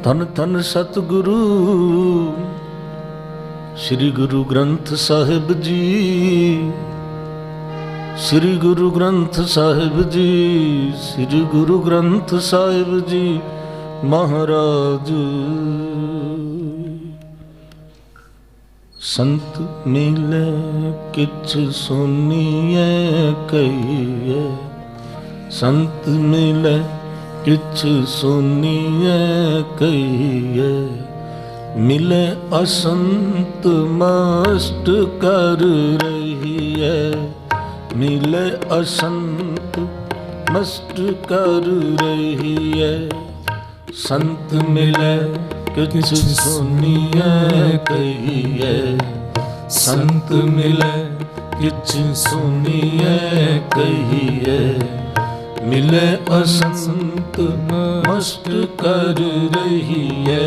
ਧੰਨ ਧੰਨ ਸਤਿਗੁਰੂ ਸ੍ਰੀ ਗੁਰੂ ਗ੍ਰੰਥ ਸਾਹਿਬ ਜੀ, ਸ੍ਰੀ ਗੁਰੂ ਗ੍ਰੰਥ ਸਾਹਿਬ ਜੀ, ਸ੍ਰੀ ਗੁਰੂ ਗ੍ਰੰਥ ਸਾਹਿਬ ਜੀ ਮਹਾਰਾਜ। ਸੰਤ ਮਿਲੇ ਕਿਛ ਸੁਣੀਐ ਕਹੀਐ, ਸੰਤ ਮਿਲੇ किछ सुनिए कहिए, मिले असंत मस्त कर रही है, मिले असंत मस्त कर रही है। संत मिले किछ सुनिए कहिए, संत मिले किछ सुनिए कहिए, मिले असंत मस्त कर रही है,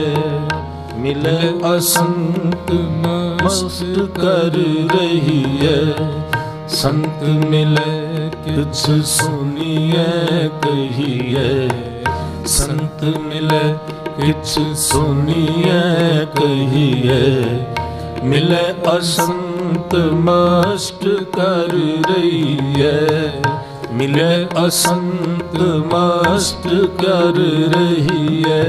मिले असंत मस्त कर रही है। संत मिले किछ सुनिए कहिए, संत मिले किछ सुनिए कहिए, मिले असंत मस्त कर रही है, मिले असंत मस्त कर रही है।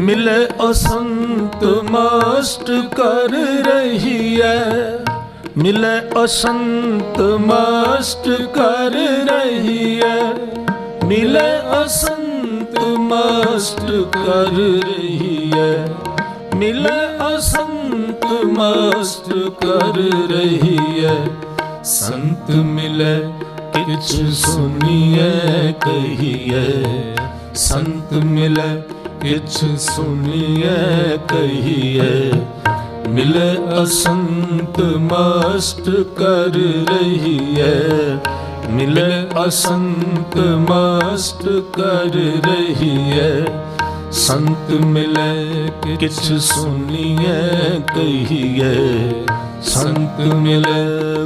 मिले असंत मस्त कर रही है, मिले असंत मस्त कर रही है, मिले असंत मस्त कर रही है, मिले असंत मस्त कर रही है। संत मिले किछ सुनिए कहिए, संत मिले किछ सुनिए कहिए, मिले असंत मस्त कर रही है, मिले असंत मस्त कर रही है। संत मिले किछ सुनिए कहिए, संत मिले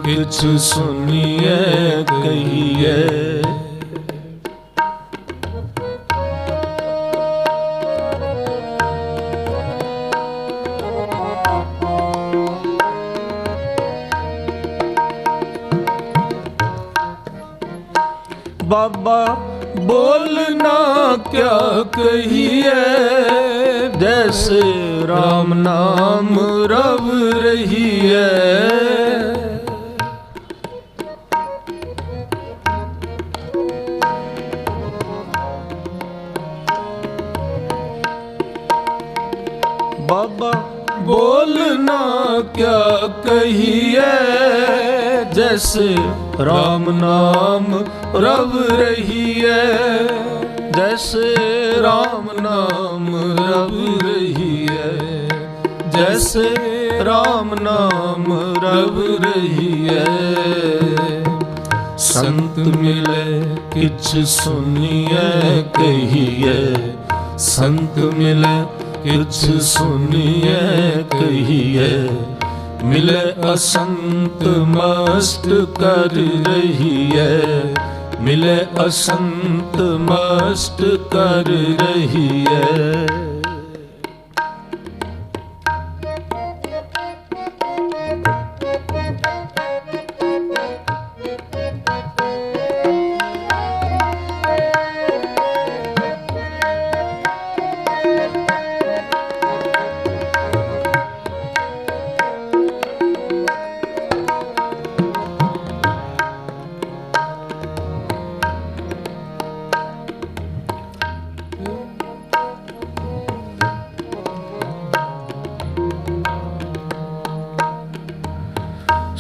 किछ सुनिए कहिए। बाबा बोलना क्या कहिए, जैसे राम नाम रव रही है। बाबा बोलना क्या कहिए, जैसे राम नाम रव रही है, जैसे राम नाम रव रही है, जैसे राम नाम रव रही है। संत मिले किछ सुनिए कहिए, संत मिले किछ सुनिए कहिए, मिले असंत मस्त कर रही है, मिले असंत मस्त कर रही है।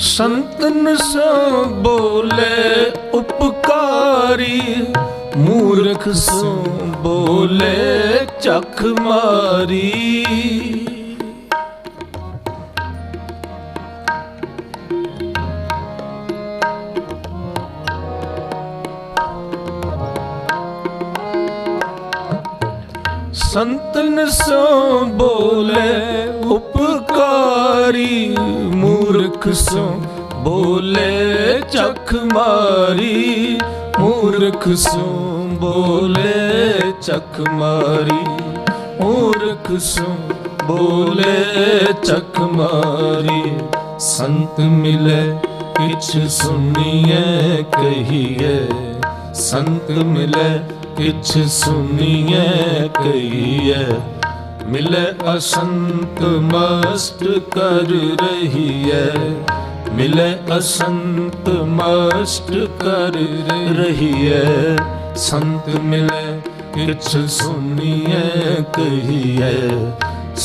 संतन सो बोले उपकारी, मूर्ख सो बोले चख मारी। संतन सो बोले उपकारी, मूर्ख सो बोले चख मारी, मूर्ख सो बोले चख मारी, मूर्ख सो बोले चख मारी। संत मिले किछ सुनिए कहिए, संत मिले किछ सुनिए कहिए, मिले असंत मस्त कर रहिए, मिले असंत मस्त कर रहिए। संत मिले किछ सुनिए कहिए,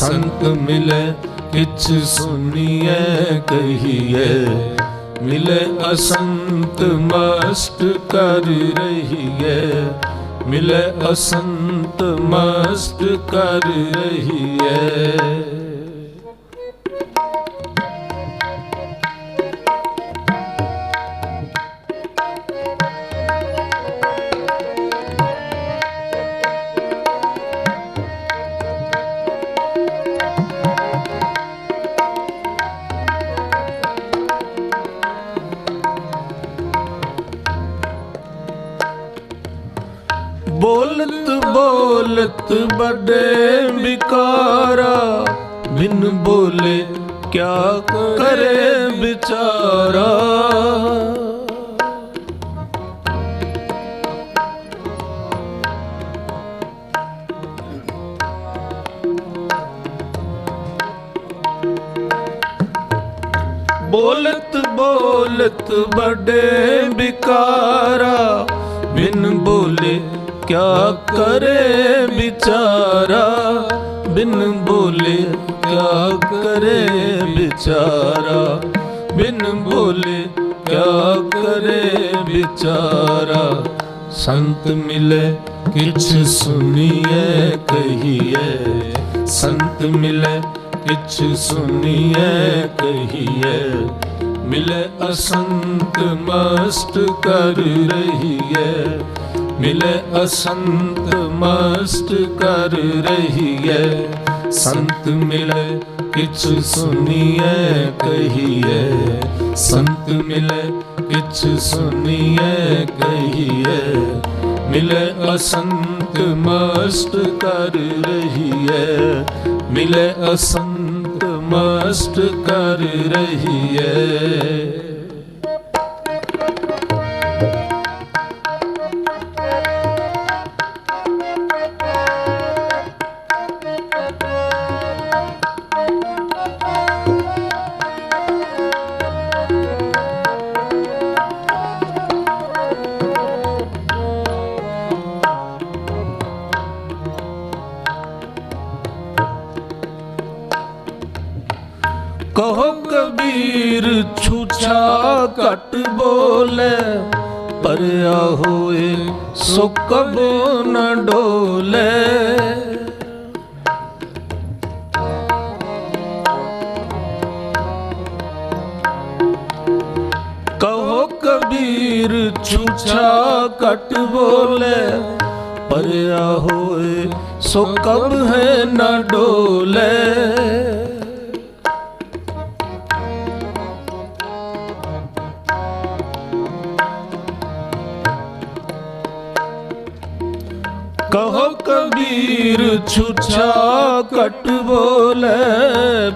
संत मिले किछ सुनिए कहिए, मिले असंत मस्त कर रहिए, मिले असंत मस्त कर रहिए। बोलत बोलत बड़े बिकारा, बिन बोले क्या करे बेचारा। बोलत बोलत बड़े बिकारा, बिन बोले क्या करे बेचारा, बिन बोले क्या करे बेचारा, बिन बोले क्या करे बेचारा। संत मिले किछ सुनिए कहिए, संत मिले किछ सुनिए कहिए, मिले असंत मस्त कर रहिए, मिले असंत मस्त कर रहिए। संत मिले किछ सुनिए कहिए, संत मिले किछ सुनिए कहिए, मिले असंत मस्त कर रहिए, मिले असंत मस्त कर रहिए। कहो कबीर छूछा कट बोले, परया होए सो कबो न डोले। कहो कबीर छूछा कट बोले, परया होए सो कब है न डोले। कहो कबीर छूछा कट बोले,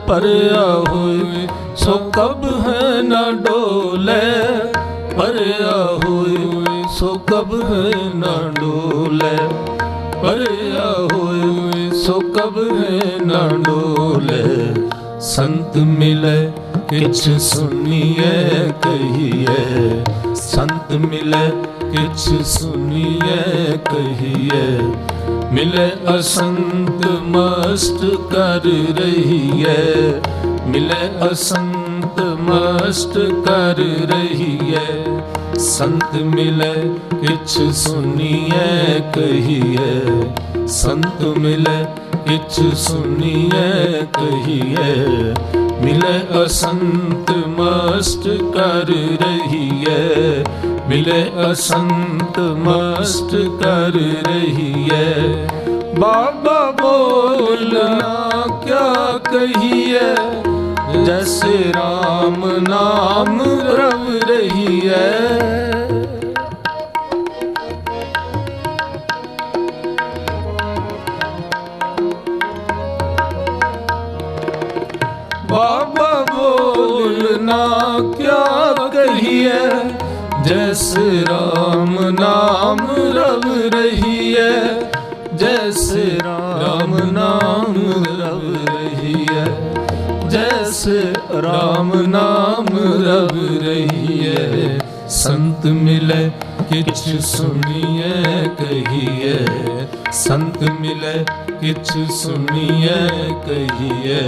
परया हुए सो कब है न डोले, परया हुए सो कब है न डोले, परया हुए सो कब है न डोले। संत मिले किछ सुनिए कहिए, संत मिले किछ सुनिए कहिए, मिले असंत मस्त कर रहिए, मिले असंत मस्त कर रहिए। संत मिले किछ सुनिए कहिए, संत मिले किछ सुनिए कहिए, मिले असंत मस्त कर रहिए, मिले असंत मस्त कर रहिए। बाबा बोलना क्या कहिए, जैसे राम नाम रव रही है। बाबा बोलना क्या कहिए, जैसे राम नाम रव रही है, जैसे राम नाम रव रही है, जैसे राम नाम रव रही है। संत मिले किछ सुनिए कहिए, संत मिले किछ सुनिए कहिए,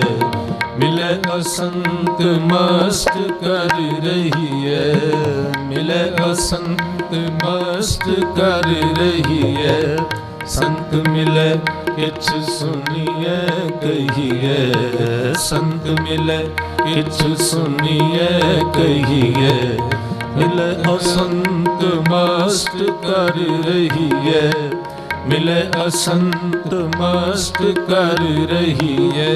मिले असंत मस्त कर रही है, मिले असंत मस्त कर रही है। संत मिले किछ सुनिए कहिए, संत मिले किछ सुनिए कहिए, मिले असंत मस्त कर रही है, मिले असंत मस्त कर रही है।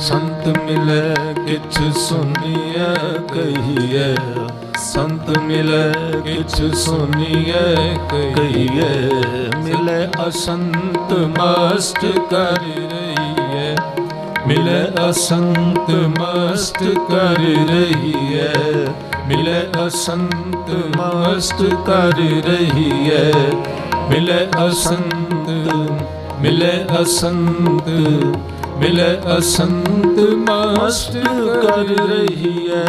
संत मिले किछ सुनिए कहिए, संत मिले किछ सुनिए कहिए, मिले असंत मस्त कर रही है, मिले असंत मस्त कर रही है, मिले असंत मस्त कर रही है, मिले असंत, मिले असंत, मिले असंत मस्त कर रही है।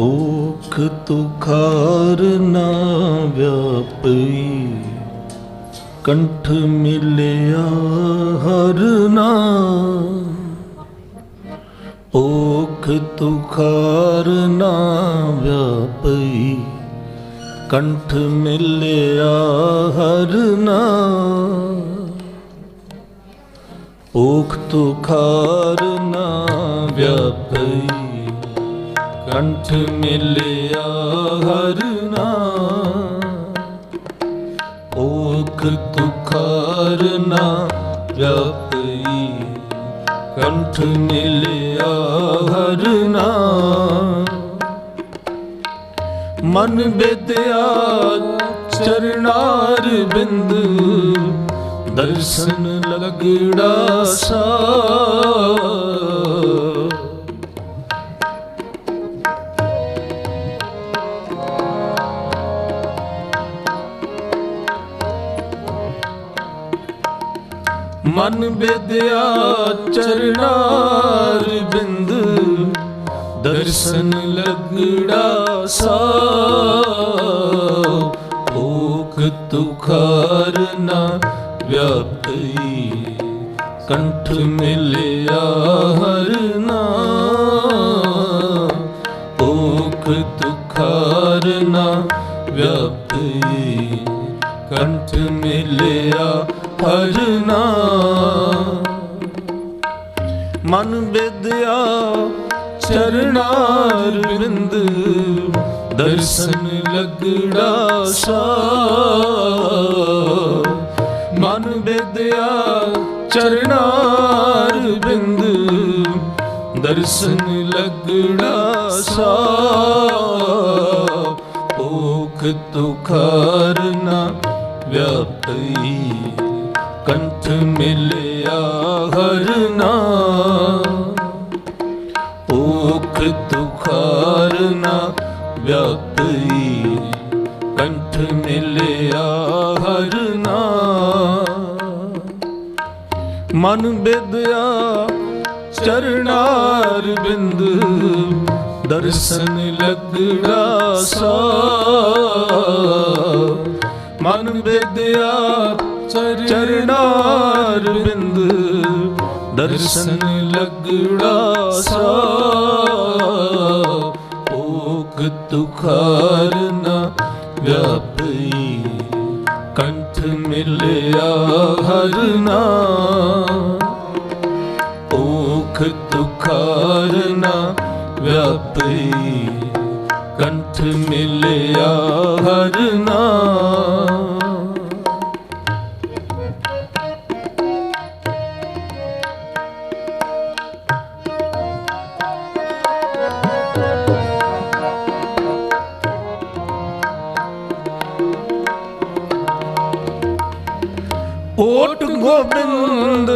ओख तुखार ना व्यापी, कंठ मिलिया हर ना। ओख तुखार ना व्यापी, कंठ मिलिया हर ना। ओख तुखार ना व्यापी, कंठ मिलिया हर ना। ओख तुखार ना व्यापी, कंठ मिलिया हर ना। मन बेदया चरणार बिंद, दर्शन लगड़ा सा। मन बेदया चरणार बिंद, दर्शन लगड़ा सा। ओख तुखार ना व्यापी, कंठ मिलिया हर ना। ओख तुखार ना व्यापी, कंठ मिलिया हर ना। मन बेदया चरणार बिंद, दर्शन लगड़ा सा। मन बेदया चरणार बिंद, दर्शन लगड़ा सा। ओख तुखार ना व्यापी, कंठ मिलिया हर ना। ओख तुखार ना व्यापी, कंठ मिलिया हर ना। मन बेदया ਚਰਨਾਰ ਬਿੰਦ ਦਰਸ਼ਨ ਲੱਗੜਾ ਸਾ ਮਨ ਵਿਦਿਆ ਚਰਨਾਰ ਬਿੰਦ ਦਰਸ਼ਨ ਲੱਗੜਾ ਸਾ ਓਖ ਤੁਖਾਰ ਨਾ ਵਿਆਪੀ ਕੰਠ ਮਿਲਿਆ ਹਰ ਨਾਮ ਓਖ ਤੁਖਾਰ ਨਾ ਵਿਆਪੀ ਕੰਠ ਮਿਲਿਆ ਹਰ ਨਾਮ ਓਟ ਗੋਬਿੰਦ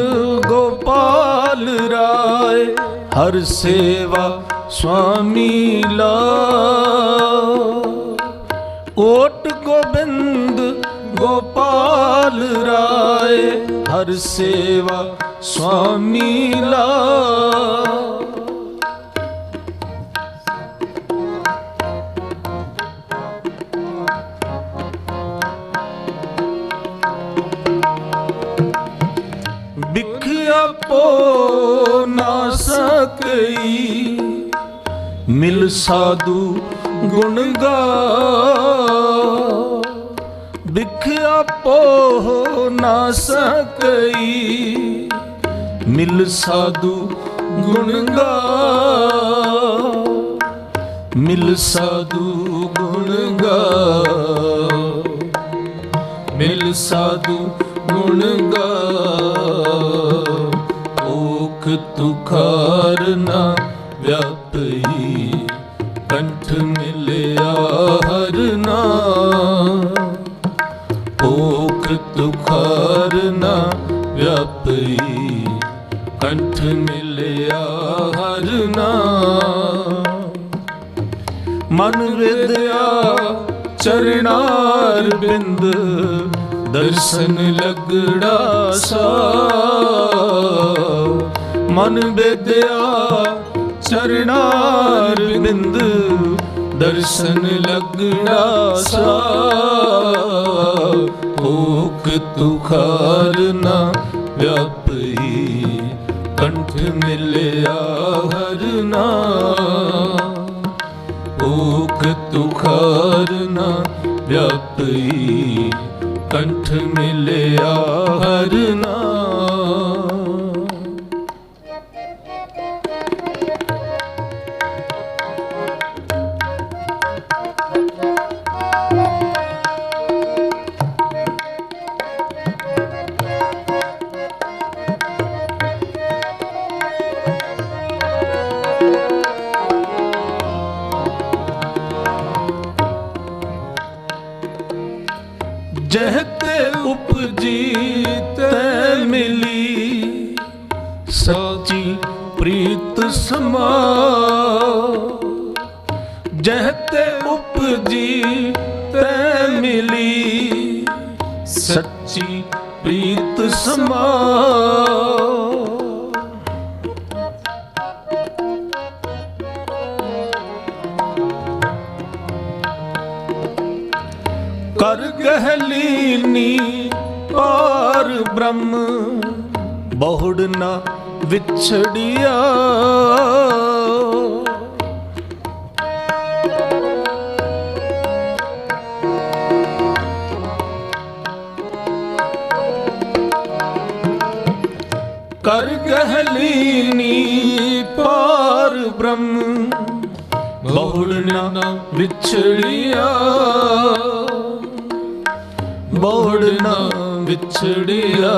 ਗੋਪਾਲ ਰਾਏ ਹਰ ਸੇਵਾ ਸੁਆਮੀ ਲਾ ਓਟ ਗੋਬਿੰਦ ਗੋਪਾਲ ਰਾਏ ਹਰ ਸੇਵਾ ਸੁਆਮੀ ਲਾ ਬਿਖਿਆ ਪੋ ਨਾ ਸਕਈ ਮਿਲ ਸਾਧੂ ਗੁਣ ਗਾ ਬਿਖਿਆ ਪੋ ਨਾ ਸਕਈ ਮਿਲ ਸਾਧੂ ਗੁਣ ਗਾ ਮਿਲ ਸਾਧੂ ਗੁਣ ਗਾ ਮਿਲ ਸਾਧੂ ਗੁਣ ਗਾ ਓਖ ਤੁਖਾਰ ਨਾ ਵਿਆਪੀ ਕੰਠ ਮਿਲਿਆ ਹਰ ਨਾਮ ਓਖ ਤੁਖਾਰ ਨਾ ਵਿਆਪੀ ਕੰਠ ਮਿਲਿਆ ਹਰ ਨਾਮ ਮਨ ਵਿਦਿਆ ਚਰਨਾਰ ਬਿੰਦ ਦਰਸ਼ਨ ਲੱਗੜਾ ਸਾ ਮਨ ਵਿਦਿਆ ਚਰਨਾਰ ਬਿੰਦ ਦਰਸ਼ਨ ਲੱਗੜਾ ਸਾ ਓਖ ਤੁਖਾਰ ਨਾ ਵਿਆਪੀ ਕੰਠ ਮਿਲਿਆ ਹਰ ਨਾਮ ਓਖ ਤੁਖਾਰ ਨਾ ਵਿਆਪੀ ਕੰਠ ਮਿਲਿਆ ਹਰ ਨਾਮ ਜਹ ਤੇ ਉਪਜੀ ਤੈ ਮਿਲੀ ਸੱਚੀ ਪ੍ਰੀਤ ਸਮਾ ਜਹ ਤੇ ਉਪਜੀ ਤੈ ਮਿਲੀ ਸੱਚੀ ਪ੍ਰੀਤ ਸਮਾ ਕਰ ਗਹਿਲੀਨੀ ਪਾਰ ਬ੍ਰਹਮ ਬਹੁੜ ਨਾ ਵਿਛੜਿਆ ਕਰ ਗਹਿਲੀਨੀ ਪਾਰ ਬ੍ਰਹਮ ਬਹੁੜ ਨਾ ਵਿਛੜਿਆ ਬਹੁੜ ਨਾ ਵਿਛੜਿਆ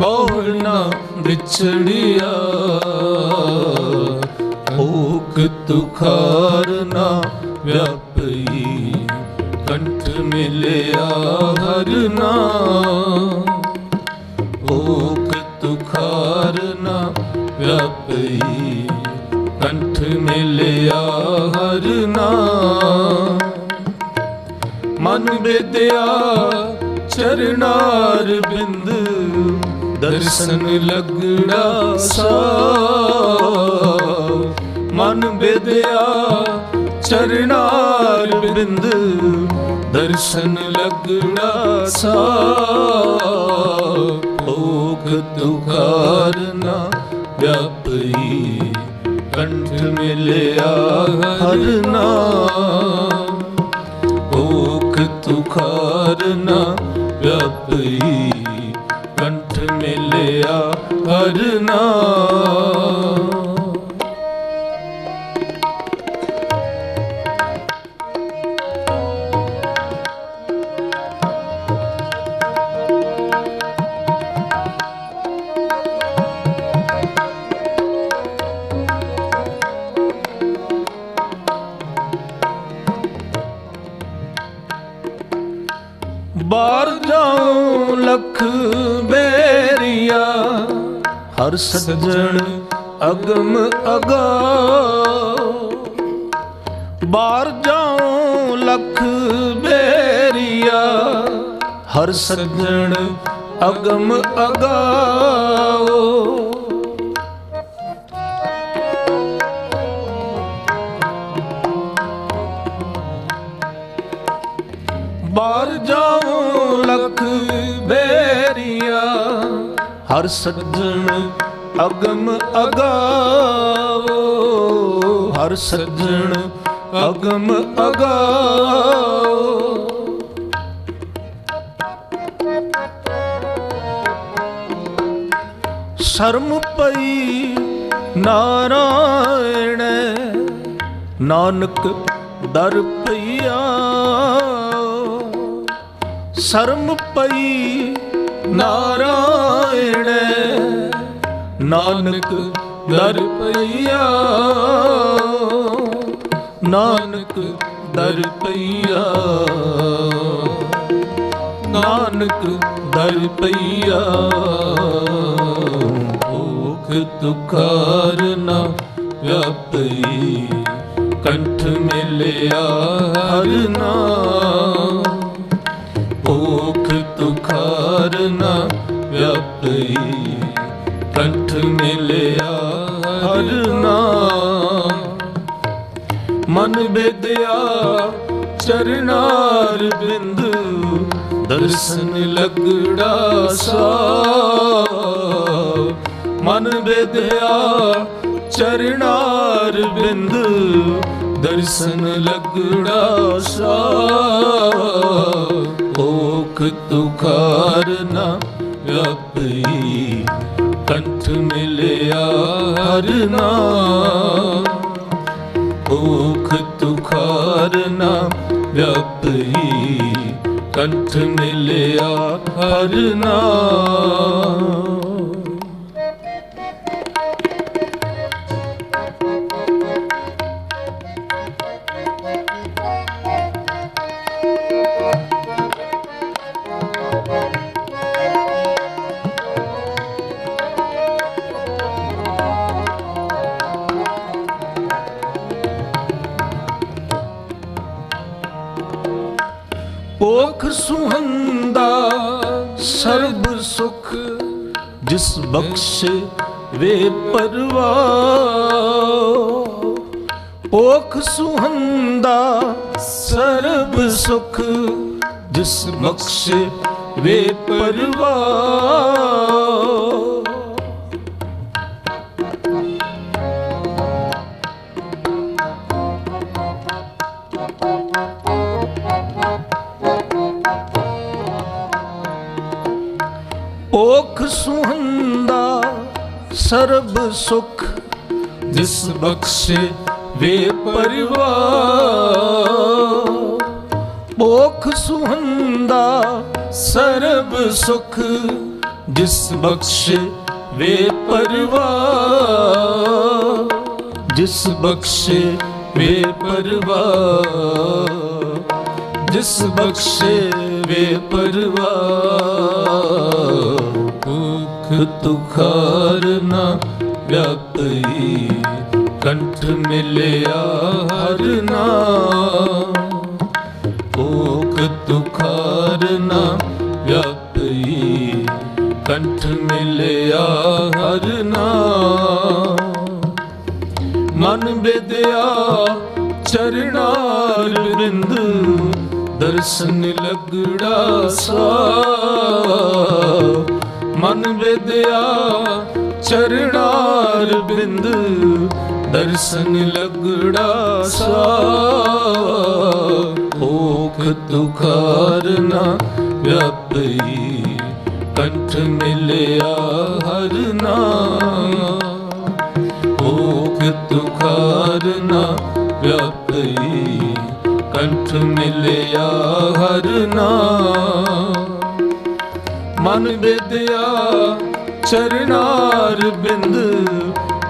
ਬਹੁੜ ਨਾ ਵਿਛੜਿਆ ਓਖ ਤੁਖਾਰ ਨਾ ਵਿਆਪੀ ਕੰਠ ਮਿਲਿਆ ਹਰ ਨਾਮ ਓਖ ਤੁਖਾਰ ਨਾ ਵਿਆਪੀ ਕੰਠ ਮਿਲਿਆ ਹਰ ਨਾਮ ਮਨ ਵਿਦਿਆ ਚਰਨਾਰ ਬਿੰਦ ਦਰਸ਼ਨ ਲੱਗੜਾ ਸਾਹ। ਮਨ ਵਿਦਿਆ ਚਰਨਾਰ ਬਿੰਦ ਦਰਸ਼ਨ ਲੱਗੜਾ ਸਾਹ। ਭੋਗ ਤੁਖਾਰ ਨਾ ਵਿਆਪੀ ਕੰਠ ਮਿਲਿਆ ਹਰ ਨਾਮ। ਭੋਗ ਤੁਖਾਰ ਨਾ ਵਿਆਪੀ ਕੰਠ ਮਿਲਿਆ ਹਰ ਨਾਮ। ਬਾਹਰ ਜਾਉ ਲਖ ਬੇਰੀਆ ਹਰ ਸੱਜਣ ਅਗਮ ਅਗਾਉ। ਬਾਹਰ ਜਾਉ ਲਖ ਬੇਰੀਆ ਹਰ ਸੱਜਣ ਅਗਮ ਅਗਾਉ। ਬਾਹਰ ਜਾਉ ਲਖ ਬੇਰੀਆ ਹਰ ਸੱਜਣ ਅਗਮ ਅਗਾਵੋ। ਹਰ ਸੱਜਣ ਅਗਮ ਅਗਾਵੋ। ਸ਼ਰਮ ਪਈ ਨਾਰਾਇਣ ਨਾਨਕ ਦਰ ਪਈਆ। ਸ਼ਰਮ ਪਈ ਨਾਰਾਇਣ ਨਾਨਕ ਦਰ ਪਈਆ। ਨਾਨਕ ਦਰ ਪਈਆ। ਨਾਨਕ ਦਰ ਪਈਆ। ਭੋਗ ਤੁਖਾਰ ਨਾ ਵਿਆਪੀ ਕੰਠ ਮਿਲਿਆ ਹਰ ਨਾਮ। ਭੋਗ ਤੁਖਾਰ ਨਾ ਵਿਆਪੀ ਕੰਠ ਮਿਲਿਆ ਹਰ ਨਾਮ। ਮਨ ਵਿਦਿਆ ਚਰਨਾਰ ਬਿੰਦ ਦਰਸ਼ਨ ਲੱਗੜਾ ਸਾਹ। ਮਨ ਵਿਦਿਆ ਚਰਨਾਰ ਬਿੰਦ ਦਰਸ਼ਨ ਲੱਗੜਾ ਸਾਹ। ਭੋਗ ਤੁਖਾਰ ਨਾ ਵਿਆਪੀ ਕੰਠ ਮਿਲਿਆ ਹਰ ਨਾਮ। ਭੋਗ ਤੁਖਾਰ ਨਾ ਵਿਆਪੀ ਕੰਠ ਮਿਲਿਆ ਹਰ ਨਾਮ। ਭੋਗ ਸੁਹੰਦਾ ਸਰਬ ਸੁਖ ਜਿਸ ਬਖਸ਼ੇ ਵੇ ਪਰਵਾਹ। ਭੋਗ ਸੁਹੰਦਾ ਸਰਬ ਸੁਖ ਜਿਸ ਬਖਸ਼ੇ ਵੇ ਪਰਵਾਹ। ਭੋਗ ਸੁਹੰਦਾ ਸਰਬ ਸੁਖ ਜਿਸ ਬਖਸ਼ੇ ਵੇ ਪਰਵਾਹ। ਭੋਗ ਸੁਹੰਦਾ ਸਰਬ ਸੁਖ ਜਿਸ ਬਖਸ਼ੇ ਵੇ ਪਰਵਾਹ। ਜਿਸ ਬਖਸ਼ੇ ਵੇ ਪਰਵਾਹ। ਜਿਸ ਬਖਸ਼ੇ ਵੇ ਪਰਵਾਹ। ਭੋਗ ਤੁਖਾਰ ਨਾ ਵਿਆਪੀ ਕੰਠ ਮਿਲਿਆ ਹਰ ਨਾਮ। ਭੋਗ ਤੁਖਾਰ ਨਾ ਵਿਆਪੀ कंठ मिलिया हर नाम। मन विद्या चरणार बिंद दर्शन लगड़ा सा। मन विद्या चरणार बिंद दर्शन लगड़ा सा। ओख तुखार ना व्यापी कंठ मिलिया हर नाम। ओख तुखार ना व्यापी कंठ मिलिया हर नाम। मन विद्या चरणार बिंद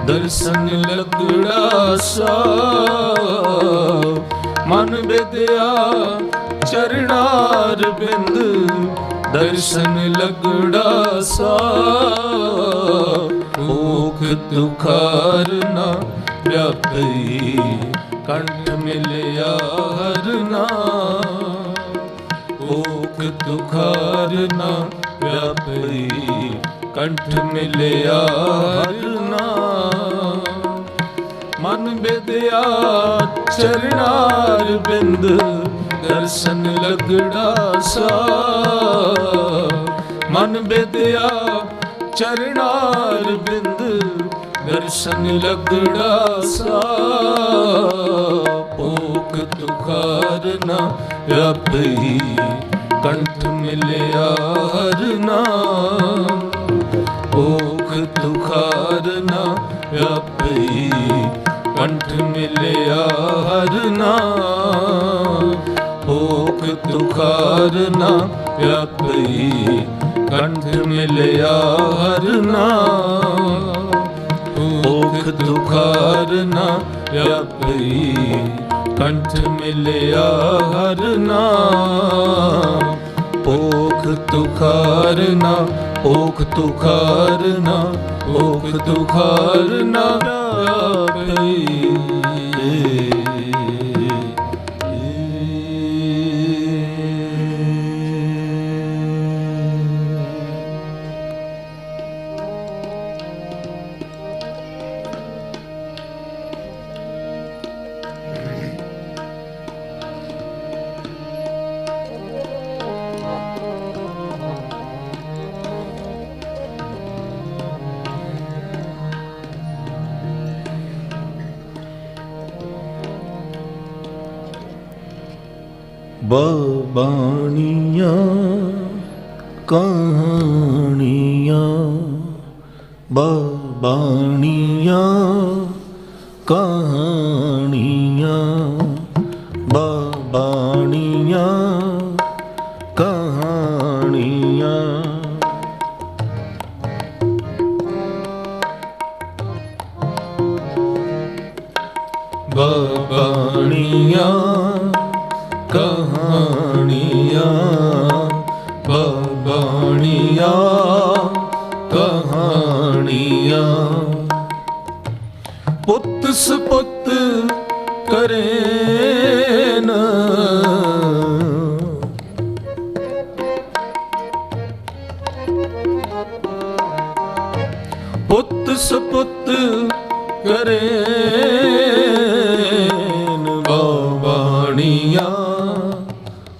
दर्शन लगड़ा सा। मन विद्या चरणार बिंद दर्शन लगड़ा सा। ओख तुखार ना व्यापी कंठ मिलिया हर नाम। ओख तुखार ना व्यापी कंठ मिलिया हर नाम। मन विद्या चरणार बिंद दर्शन लगड़ा सा। मन विद्या चरणार बिंद दर्शन लगड़ा सा। ओख तुखार ना व्यापी कंठ मिलिया हर नाम। ओख तुखार ना व्यापी कंठ मिलिया हर नाम। ओख तुखार ना व्यापी कंठ मिलिया हर नाम। ओख तुखार ना व्यापी कंठ मिलिया हर नाम। ओख तुखार ना ओख तुखार ना ओख तुखार ना व्यापी। बाणियाँ कहानियाँ बाणियाँ कहानियाँ बाणियाँ कहानियाँ। बाणियाँ कहानियाँ बाणियाँ कहानियाँ। पुत सपुत करे न पुत सपुत करे बाणियाँ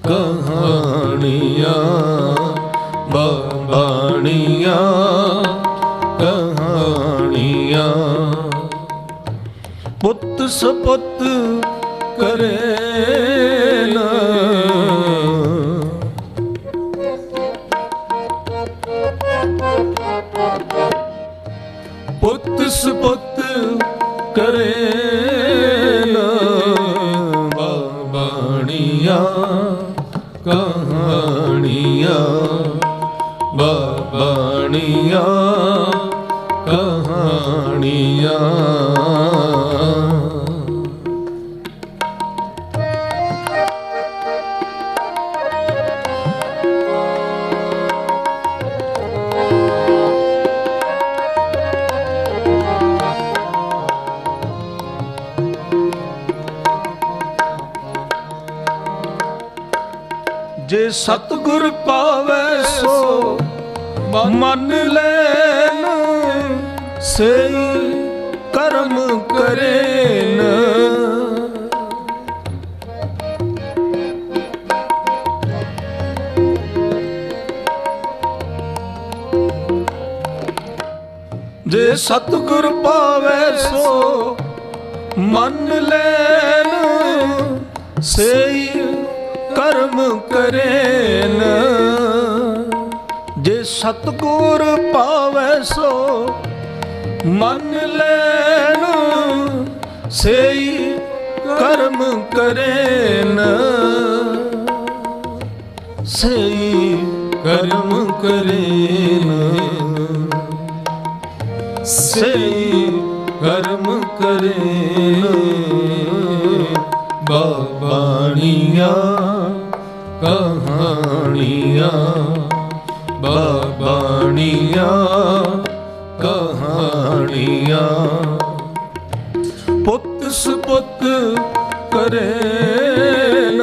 कहानियाँ बाणियाँ कहानियाँ। पुत सपुत करे न पुत सपुत करे न बाणियाँ कहानियाँ बाणियाँ कहानियाँ। जे सतगुर पावै सो ਮਨ ਲੈਨ ਸਈ ਕਰਮ ਕਰੇਨ। ਜੇ ਸਤਿਗੁਰ ਪਾਵੈ ਸੋ ਮੰਨ ਲੈਨ ਸਈ ਕਰਮ ਕਰੇਨ। ਜੇ ਸਤਿਗੁਰ ਪਾਵੈ ਸੋ ਮੰਨ ਲੈਨ ਸਈ ਕਰਮ ਕਰੇਨ। ਸਈ ਕਰਮ ਕਰੇਨ। ਸਈ ਕਰਮ ਕਰੇਨ। ਬਾਣੀਆਂ ਕਹਾਣੀਆਂ ਬਾਣੀਆਂ ਕਹਾਣੀਆਂ ਪੁੱਤ ਸੁਪੁੱਤ ਕਰੇਨ।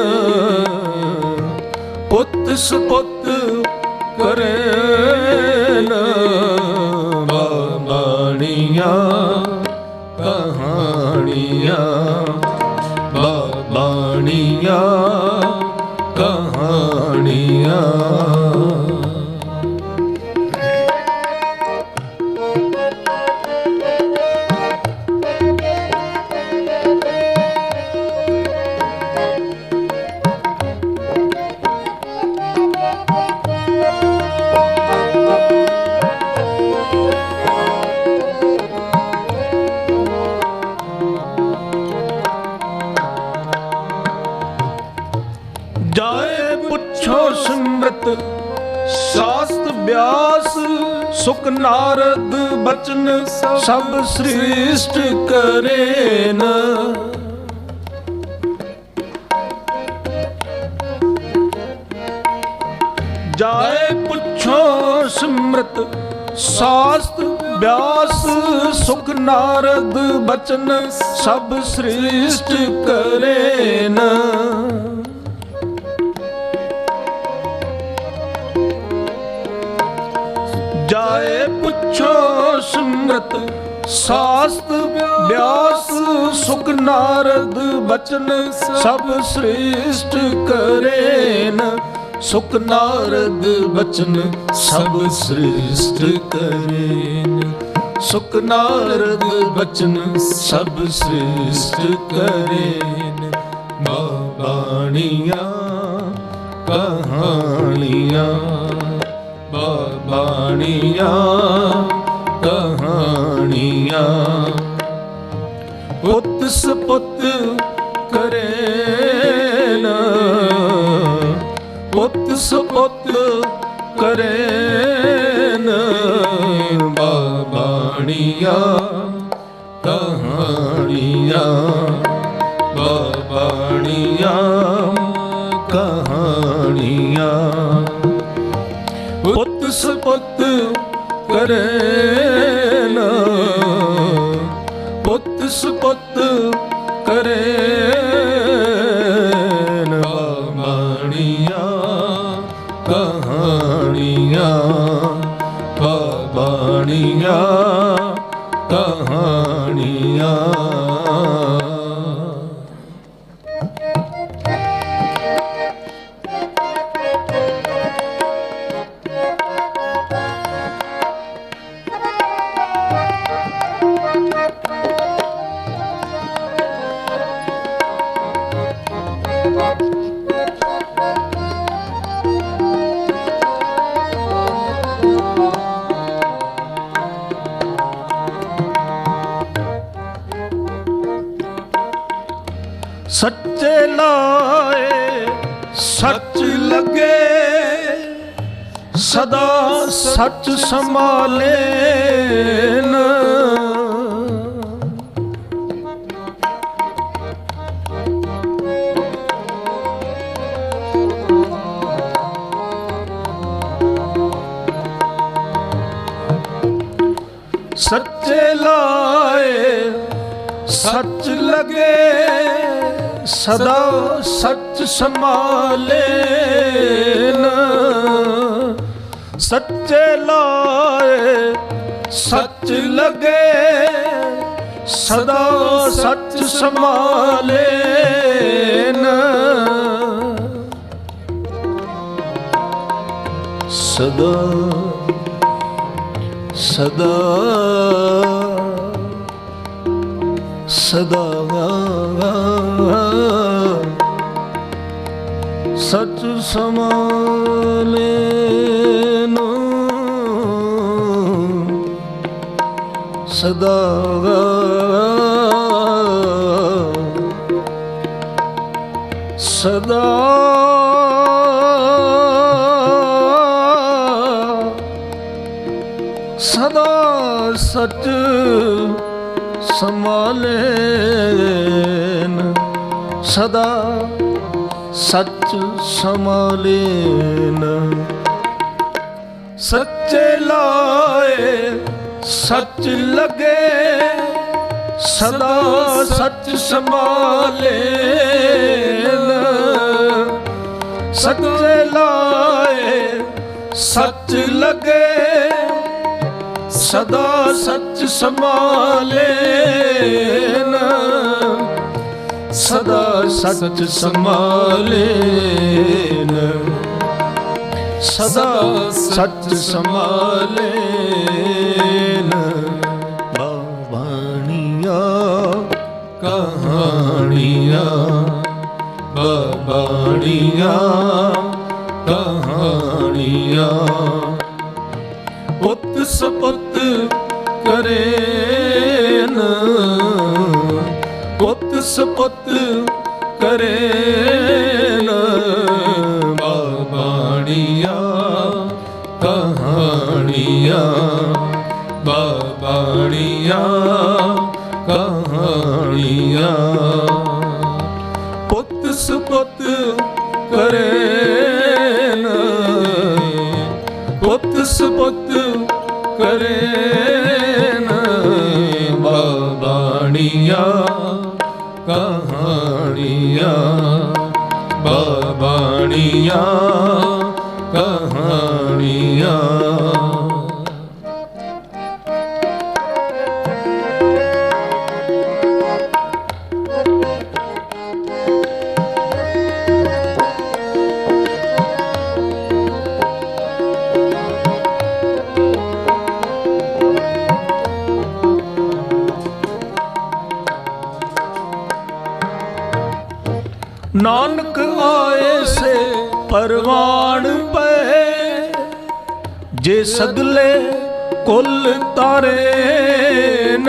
ਪੁੱਤ ਸੁਪੁੱਤ ਕਰੇਨ। ਬਾਣੀਆਂ ਕਹਾਣੀਆਂ ਬਾਣੀਆਂ ਕਹਾਣੀਆਂ। ਜਾਏ ਪੁੱਛੋ ਸਿਮਰਤ ਸਾਸਤ ਬਿਆਸ ਸੁਖ ਨਾਰਦ ਬਚਨ ਸਭ ਸ੍ਰਿਸ਼ਟ ਕਰੇਨ। ਜਾਏ ਪੁੱਛੋ ਸਿਮਰਤ ਸਾਸਤ ਬਿਆਸ ਸੁਖ ਨਾਰਦ ਬਚਨ ਸਭ ਸ੍ਰਿਸ਼ਟ ਕਰੇਨ। ਜਾਏ ਪੁੱਛੋ ਸਿਮਰਤ ਸਾਸਤ ਬਿਆਸ ਸੁਖ ਨਾਰਦ ਬਚਨ ਸਭ ਸ੍ਰਿਸ਼ਟ ਕਰੇਨ। ਸੁਖ ਨਾਰਦ ਬਚਨ ਸਭ ਸ੍ਰਿਸ਼ਟ ਕਰੇਨ। ਸੁਖ ਨਾਰਦ ਬਚਨ ਸਭ ਸ੍ਰਿਸ਼ਟ ਕਰੇਨ। ਬਾਣੀਆਂ ਕਹਾਣੀਆਂ ਬਾਣੀਆਂ ਕਹਾਣੀਆਂ ਪੁੱਤ ਸੁਪੁੱਤ ਕਰੇਨ। ਪੁੱਤ ਸੁਪੁੱਤ ਕਰੇਨ। ਬਾਣੀਆਂ ਕਹਾਣੀਆਂ ਬਾਣੀਆਂ ਕਹਾਣੀਆਂ ਪੁੱਤ ਸੁਪੁੱਤ ਕਰੇਨ। ਪੁੱਤ ਸੁਪੁੱਤ ਕਰੇਨ। ਬਾਣੀਆਂ ਕਹਾਣੀਆਂ ਬਾਣੀਆਂ ਕਹਾਣੀਆਂ। ਸੱਚੇ ਲਾਏ ਸੱਚ ਲਗੇ ਸਦਾ ਸੱਚ ਸੰਭਾਲੇਨ। ਸੱਚੇ ਲਾਏ ਸੱਚ ਲਗੇ ਸਦਾ ਸੱਚ ਸੰਭਾਲੇਨ। सच्चे लाए सच लगे, सदा सच संभाले न। सदा सदा सदा सच संभाले न। सदा सदा सदा सच संभाले न। सदा सच संभाले न। सच्चे लाए सच लगे, सदा सच संभाले न। सच्चे लाए सच लगे, सदा सच संभाले न। सदा सच संभाले न। सदा सच संभाले न। बाबाणियाँ कहानियाँ, बाबाणियाँ कहानियाँ, पुत सपुत करे न। पुत सपुत करे न। बाबाणियाँ कहानियाँ, बाबाणियाँ कहानियाँ, पुत सपुत करे न। पुत सपुत करे न। बाबाणियाँ कहानियाँ, बाबाणियाँ कहानियाँ। नानक आए से परवान पे, जे सगले कुल तारे न।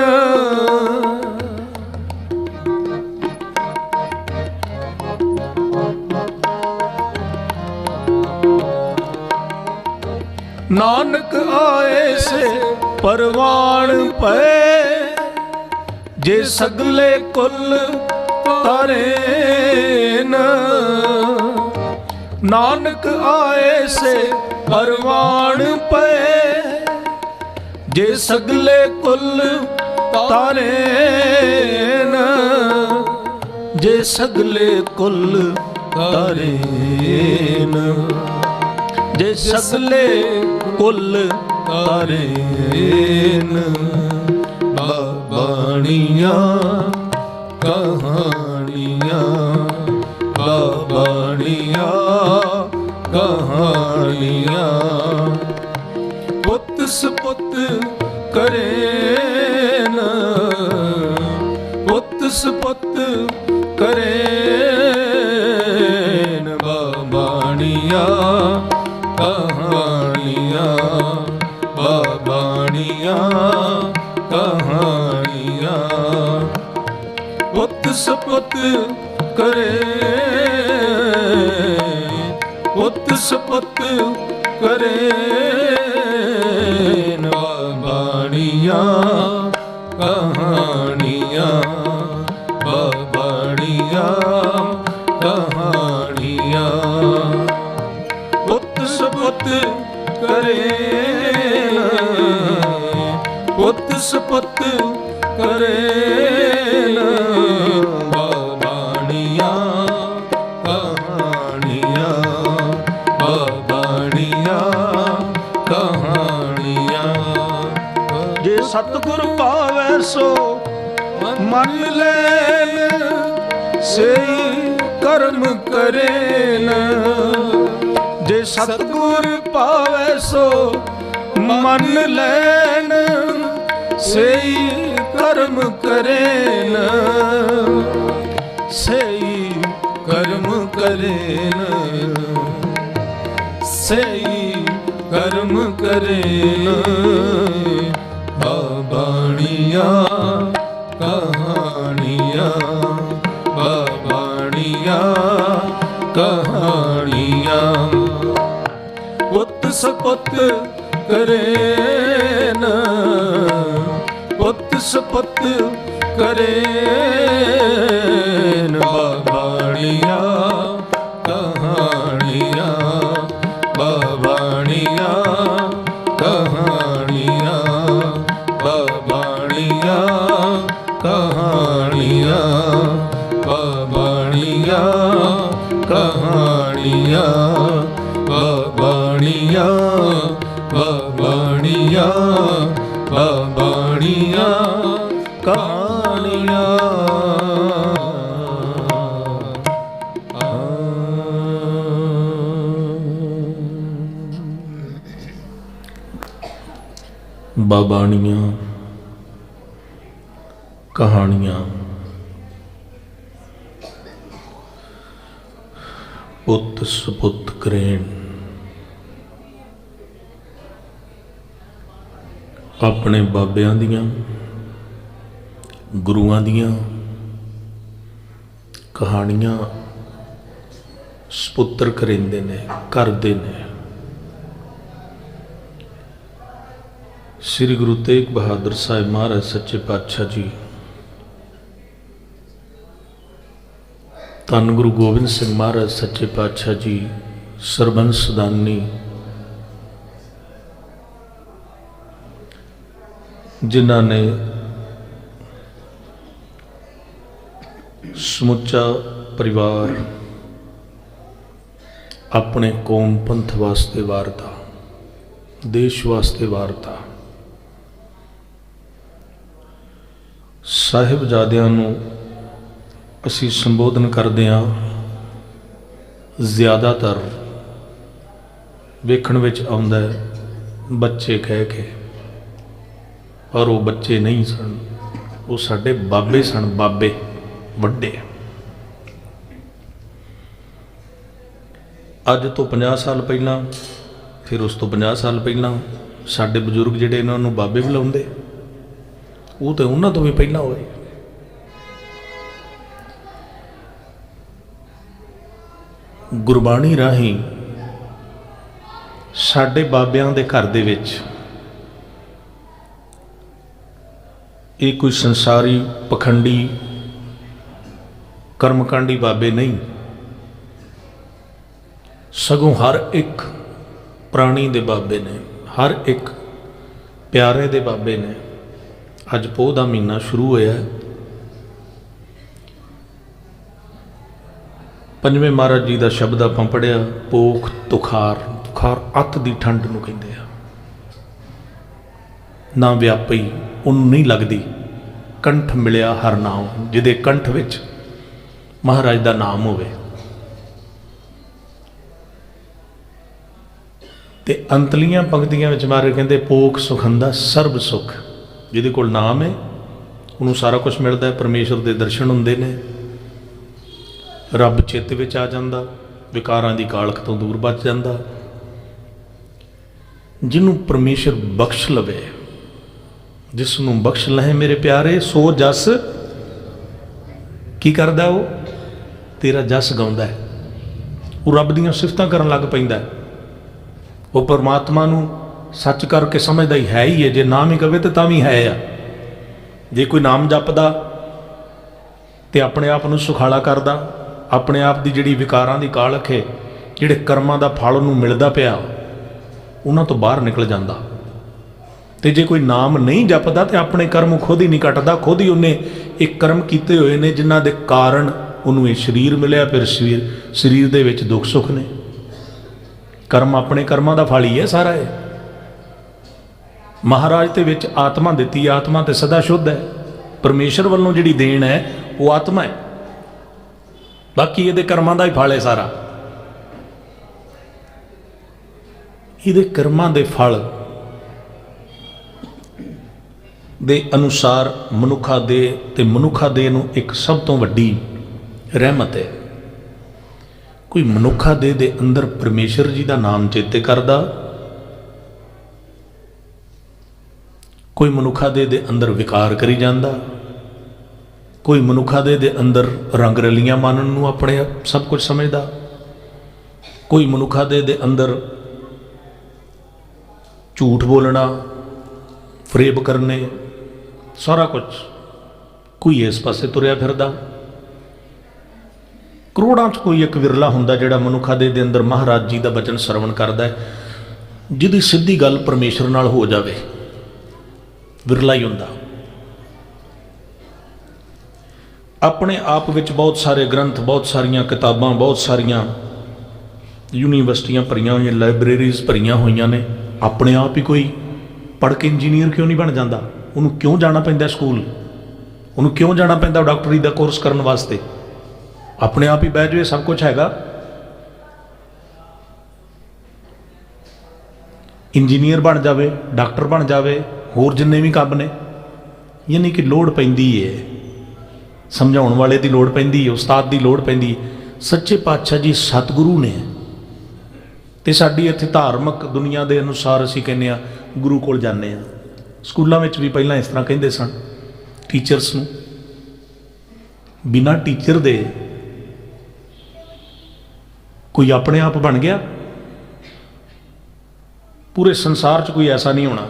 नानक आए से परवान पे, जे सगले कुल तारे न। नानक आए से परवान पे, जे सगले कुल तारे न। जे सगले कुल तारे न। जे सगले कुल तारे न। बाबाणियाँ कहानियाँ, बाबाणियाँ कहानियाँ, पुत सपुत करे न। पुत सपुत करे न। बाबाणियाँ कहानियाँ, बाबाणियाँ कहानियाँ, पुत सपुत करे। पुत सपुत करे न। बाबाणियाँ कहानियाँ, बाबाणियाँ कहानियाँ, पुत सपुत करे न। पुत सपुत करे न। बाबाणियाँ कहानियाँ, बाबाणियाँ ਜੇ ਸਤਿਗੁਰ ਪਾਵੈ ਸੋ ਮੰਨ ਲੈਨ, ਸਈ ਕਰਮ ਕਰੇਨ। ਜੇ ਸਤਿਗੁਰ ਪਾਵੈ ਸੋ ਮੰਨ ਲੈਨ, ਸਈ ਕਰਮ ਕਰੇਨ, ਸਈ ਕਰਮ ਕਰੇਨ, ਸਈ ਕਰਮ ਕਰੇਨ। ਬਾਣੀਆਂ ਕਹਾਣੀਆਂ, ਬਾਣੀਆਂ ਕਹਾਣੀਆਂ, ਪੁੱਤ ਸਪੁੱਤ ਕਰੇਨ, ਪੁੱਤ ਸਪੁੱਤ ਕਰੇਨ। ਬਾਣੀਆਂ ਕਹਾਣੀਆਂ, ਬਾਣੀਆਂ ਕਹਾਣੀਆਂ, ਬਾਣੀਆਂ ਕਹਾਣੀਆਂ, ਬਾਣੀਆਂ ਕਹਾਣੀਆਂ, ਬਾਣੀਆਂ, ਬਾਣੀਆਂ, ਬਾਣੀਆਂ ਕਹਾਣੀਆਂ। ਬਾਣੀਆਂ ਕਹਾਣੀਆਂ, ਪੁੱਤ ਸਪੁੱਤ ਕਰੇਨ। ਆਪਣੇ ਬਾਬਿਆਂ ਦੀਆਂ, ਗੁਰੂਆਂ ਦੀਆਂ ਕਹਾਣੀਆਂ ਸਪੁੱਤਰ ਕਰਿੰਦੇ ਨੇ, ਕਰਦੇ ਨੇ। ਸ੍ਰੀ ਗੁਰੂ ਤੇਗ ਬਹਾਦਰ ਸਾਹਿਬ ਮਹਾਰਾਜ ਸੱਚੇ ਪਾਤਸ਼ਾਹ ਜੀ, ਧੰਨ ਗੁਰੂ ਗੋਬਿੰਦ ਸਿੰਘ ਮਹਾਰਾਜ ਸੱਚੇ ਪਾਤਸ਼ਾਹ ਜੀ, ਸਰਬੰਸ ਦਾਨੀ, ਜਿਨ੍ਹਾਂ ਨੇ ਸਮੁੱਚਾ ਪਰਿਵਾਰ ਆਪਣੇ ਕੌਮ ਪੰਥ ਵਾਸਤੇ ਵਾਰਤਾ, ਦੇਸ਼ ਵਾਸਤੇ ਵਾਰਤਾ। ਸਾਹਿਬਜ਼ਾਦਿਆਂ ਨੂੰ ਅਸੀਂ ਸੰਬੋਧਨ ਕਰਦੇ ਹਾਂ, ਜ਼ਿਆਦਾਤਰ ਵੇਖਣ ਵਿੱਚ ਆਉਂਦਾ ਬੱਚੇ ਕਹਿ ਕੇ, ਪਰ ਉਹ ਬੱਚੇ ਨਹੀਂ ਸਨ, ਉਹ ਸਾਡੇ ਬਾਬੇ ਸਨ, ਬਾਬੇ ਵੱਡੇ। ਅੱਜ ਤੋਂ 50 ਸਾਲ ਪਹਿਲਾਂ, ਫਿਰ ਉਸ ਤੋਂ 50 ਸਾਲ ਪਹਿਲਾਂ ਸਾਡੇ ਬਜ਼ੁਰਗ ਜਿਹੜੇ ਇਹਨਾਂ ਨੂੰ ਬਾਬੇ ਬੁਲਾਉਂਦੇ, ਉਹ ਤਾਂ ਉਹਨਾਂ ਤੋਂ ਵੀ ਪਹਿਲਾਂ ਹੋਏ। ਗੁਰਬਾਣੀ ਰਾਹੀਂ ਸਾਡੇ ਬਾਬਿਆਂ ਦੇ ਘਰ ਦੇ ਵਿੱਚ ਇਹ ਕੋਈ ਸੰਸਾਰੀ ਪਖੰਡੀ ਕਰਮਕਾਂਡੀ ਬਾਬੇ ਨਹੀਂ, ਸਗੋਂ ਹਰ ਇੱਕ ਪ੍ਰਾਣੀ ਦੇ ਬਾਬੇ ਨੇ, ਹਰ ਇੱਕ ਪਿਆਰੇ ਦੇ ਬਾਬੇ ਨੇ। ਅੱਜ ਪੋਹ ਦਾ ਮਹੀਨਾ ਸ਼ੁਰੂ ਹੋਇਆ, ਪੰਜਵੇਂ ਮਹਾਰਾਜ ਜੀ ਦਾ ਸ਼ਬਦ ਆਪਾਂ ਪੜ੍ਹਿਆ, ਪੋਖ ਤੁਖਾਰ। ਤੁਖਾਰ ਅੱਤ ਦੀ ਠੰਡ ਨੂੰ ਕਹਿੰਦੇ ਆ, ਨਾ ਵਿਆਪੀ, ਉਹਨੂੰ ਨਹੀਂ ਲੱਗਦੀ। ਕੰਠ ਮਿਲਿਆ ਹਰ ਨਾਮ, ਜਿਹਦੇ ਕੰਠ ਵਿੱਚ ਮਹਾਰਾਜ ਦਾ ਨਾਮ ਹੋਵੇ। ਤੇ ਅੰਤਲੀਆਂ ਪੰਕਤੀਆਂ ਵਿੱਚ ਮਹਾਰਾਜ ਕਹਿੰਦੇ, ਪੋਖ ਸੁਖੰਦਾ ਸਰਬ ਸੁਖ। ਜਿਹਦੇ ਕੋਲ ਨਾਮ ਹੈ ਉਹਨੂੰ ਸਾਰਾ ਕੁਝ ਮਿਲਦਾ, ਪਰਮੇਸ਼ਰ ਦੇ ਦਰਸ਼ਨ ਹੁੰਦੇ ਨੇ, ਰੱਬ ਚਿੱਤ ਵਿੱਚ ਆ ਜਾਂਦਾ, ਵਿਕਾਰਾਂ ਦੀ ਕਾਲਖ ਤੋਂ ਦੂਰ ਬਚ ਜਾਂਦਾ। ਜਿਹਨੂੰ ਪਰਮੇਸ਼ਰ ਬਖਸ਼ ਲਵੇ, ਜਿਸ ਨੂੰ ਬਖਸ਼ ਲਏ ਮੇਰੇ ਪਿਆਰੇ, ਸੋ ਜਸ ਕੀ ਕਰਦਾ, ਉਹ ਤੇਰਾ ਜਸ ਗਾਉਂਦਾ ਹੈ। ਉਹ ਰੱਬ ਦੀਆਂ ਸਿਫਤਾਂ ਕਰਨ ਲੱਗ ਪੈਂਦਾ। ਉਹ ਪਰਮਾਤਮਾ ਨੂੰ ਸੱਚ ਕਰਕੇ ਸਮਝਦਾ ਹੀ ਹੈ ਹੀ ਹੈ। ਜੇ ਨਾਮ ਹੀ ਕਵੇ ਤਾਂ ਵੀ ਹੈ ਆ। ਜੇ ਕੋਈ ਨਾਮ ਜਪਦਾ ਤੇ ਆਪਣੇ ਆਪ ਨੂੰ ਸੁਖਾਲਾ ਕਰਦਾ, ਆਪਣੇ ਆਪ ਦੀ ਜਿਹੜੀ ਵਿਕਾਰਾਂ ਦੀ ਕਾਲਖ ਹੈ, ਜਿਹੜੇ ਕਰਮਾਂ ਦਾ ਫਲ ਉਹਨੂੰ ਮਿਲਦਾ ਪਿਆ, ਉਹਨਾਂ ਤੋਂ ਬਾਹਰ ਨਿਕਲ ਜਾਂਦਾ। ਤੇ ਜੇ ਕੋਈ ਨਾਮ ਨਹੀਂ ਜਪਦਾ ਤੇ ਆਪਣੇ ਕਰਮ ਖੁਦ ਹੀ ਨਹੀਂ ਕੱਟਦਾ, ਖੁਦ ਹੀ ਉਹਨੇ ਇੱਕ ਕਰਮ ਕੀਤੇ ਹੋਏ ਨੇ ਜਿਨ੍ਹਾਂ ਦੇ ਕਾਰਨ ਉਹਨੂੰ ਇਹ ਸਰੀਰ ਮਿਲਿਆ। ਫਿਰ ਸਰੀਰ ਦੇ ਵਿੱਚ ਦੁੱਖ ਸੁੱਖ ਨੇ। ਕਰਮ ਆਪਣੇ ਕਰਮਾਂ ਦਾ ਫਲ ਹੀ ਹੈ ਸਾਰਾ ਇਹ। महाराज ते विच आत्मा दिती, आत्मा ते सदा शुद्ध है। परमेश्वर वालों जिहड़ी देन है वो आत्मा है, बाकी ये कर्मां दा ही फल है सारा। ये कर्मां दे फल दे अनुसार मनुखा दे ते मनुखा दे नूं एक सब तो वड्डी रहमत है। कोई मनुखा दे अंदर परमेश्वर जी का नाम चेते करदा, कोई मनुखा दे अंदर विकार करी जांदा, कोई मनुखा दे अंदर रंग रलियां मानन नूं अपने सब कुछ समझदा, कोई मनुखा दे अंदर झूठ बोलना, फरेब करने, सारा कुछ कोई इस पासे तुरया फिरदा। करोड़ां च कोई एक विरला हुंदा जिहड़ा मनुखा दे अंदर महाराज जी का बचन सरवण करदा है, जिहदी सीधी गल परमेश्वर नाल हो जावे, विरला ही हुंदा। अपने आप विच बहुत सारे ग्रंथ, बहुत सारियां किताबां, बहुत सारियां यूनीवर्सिटियां भरियां होईयां, लाइब्रेरीज भरियां होईयां ने। अपने आप ही कोई पढ़ के इंजीनियर क्यों नहीं बन जाता? उन्होंने क्यों जाना पैंदा स्कूल? उन्होंने क्यों जाना पैंदा डॉक्टरी का कोर्स करने वास्ते? अपने आप ही बह जाए, सब कुछ हैगा। इंजीनियर बन जाए, डॉक्टर बन जाए, होर जिन्ने भी काम ने, यानी कि लोड़ पैंदी है, समझाउण वाले की लोड़ पैंदी है, उस्ताद की लोड़ पैंदी है। सच्चे पातशाह जी सतगुरु ने, तो साडी इत्थे धार्मिक दुनिया के अनुसार असीं कहने आ गुरु कोल जाने आ। स्कूलों में भी पहला इस तरह कहते सन टीचरस नूं, बिना टीचर दे कोई अपने आप बन गया? पूरे संसार च कोई ऐसा नहीं होना।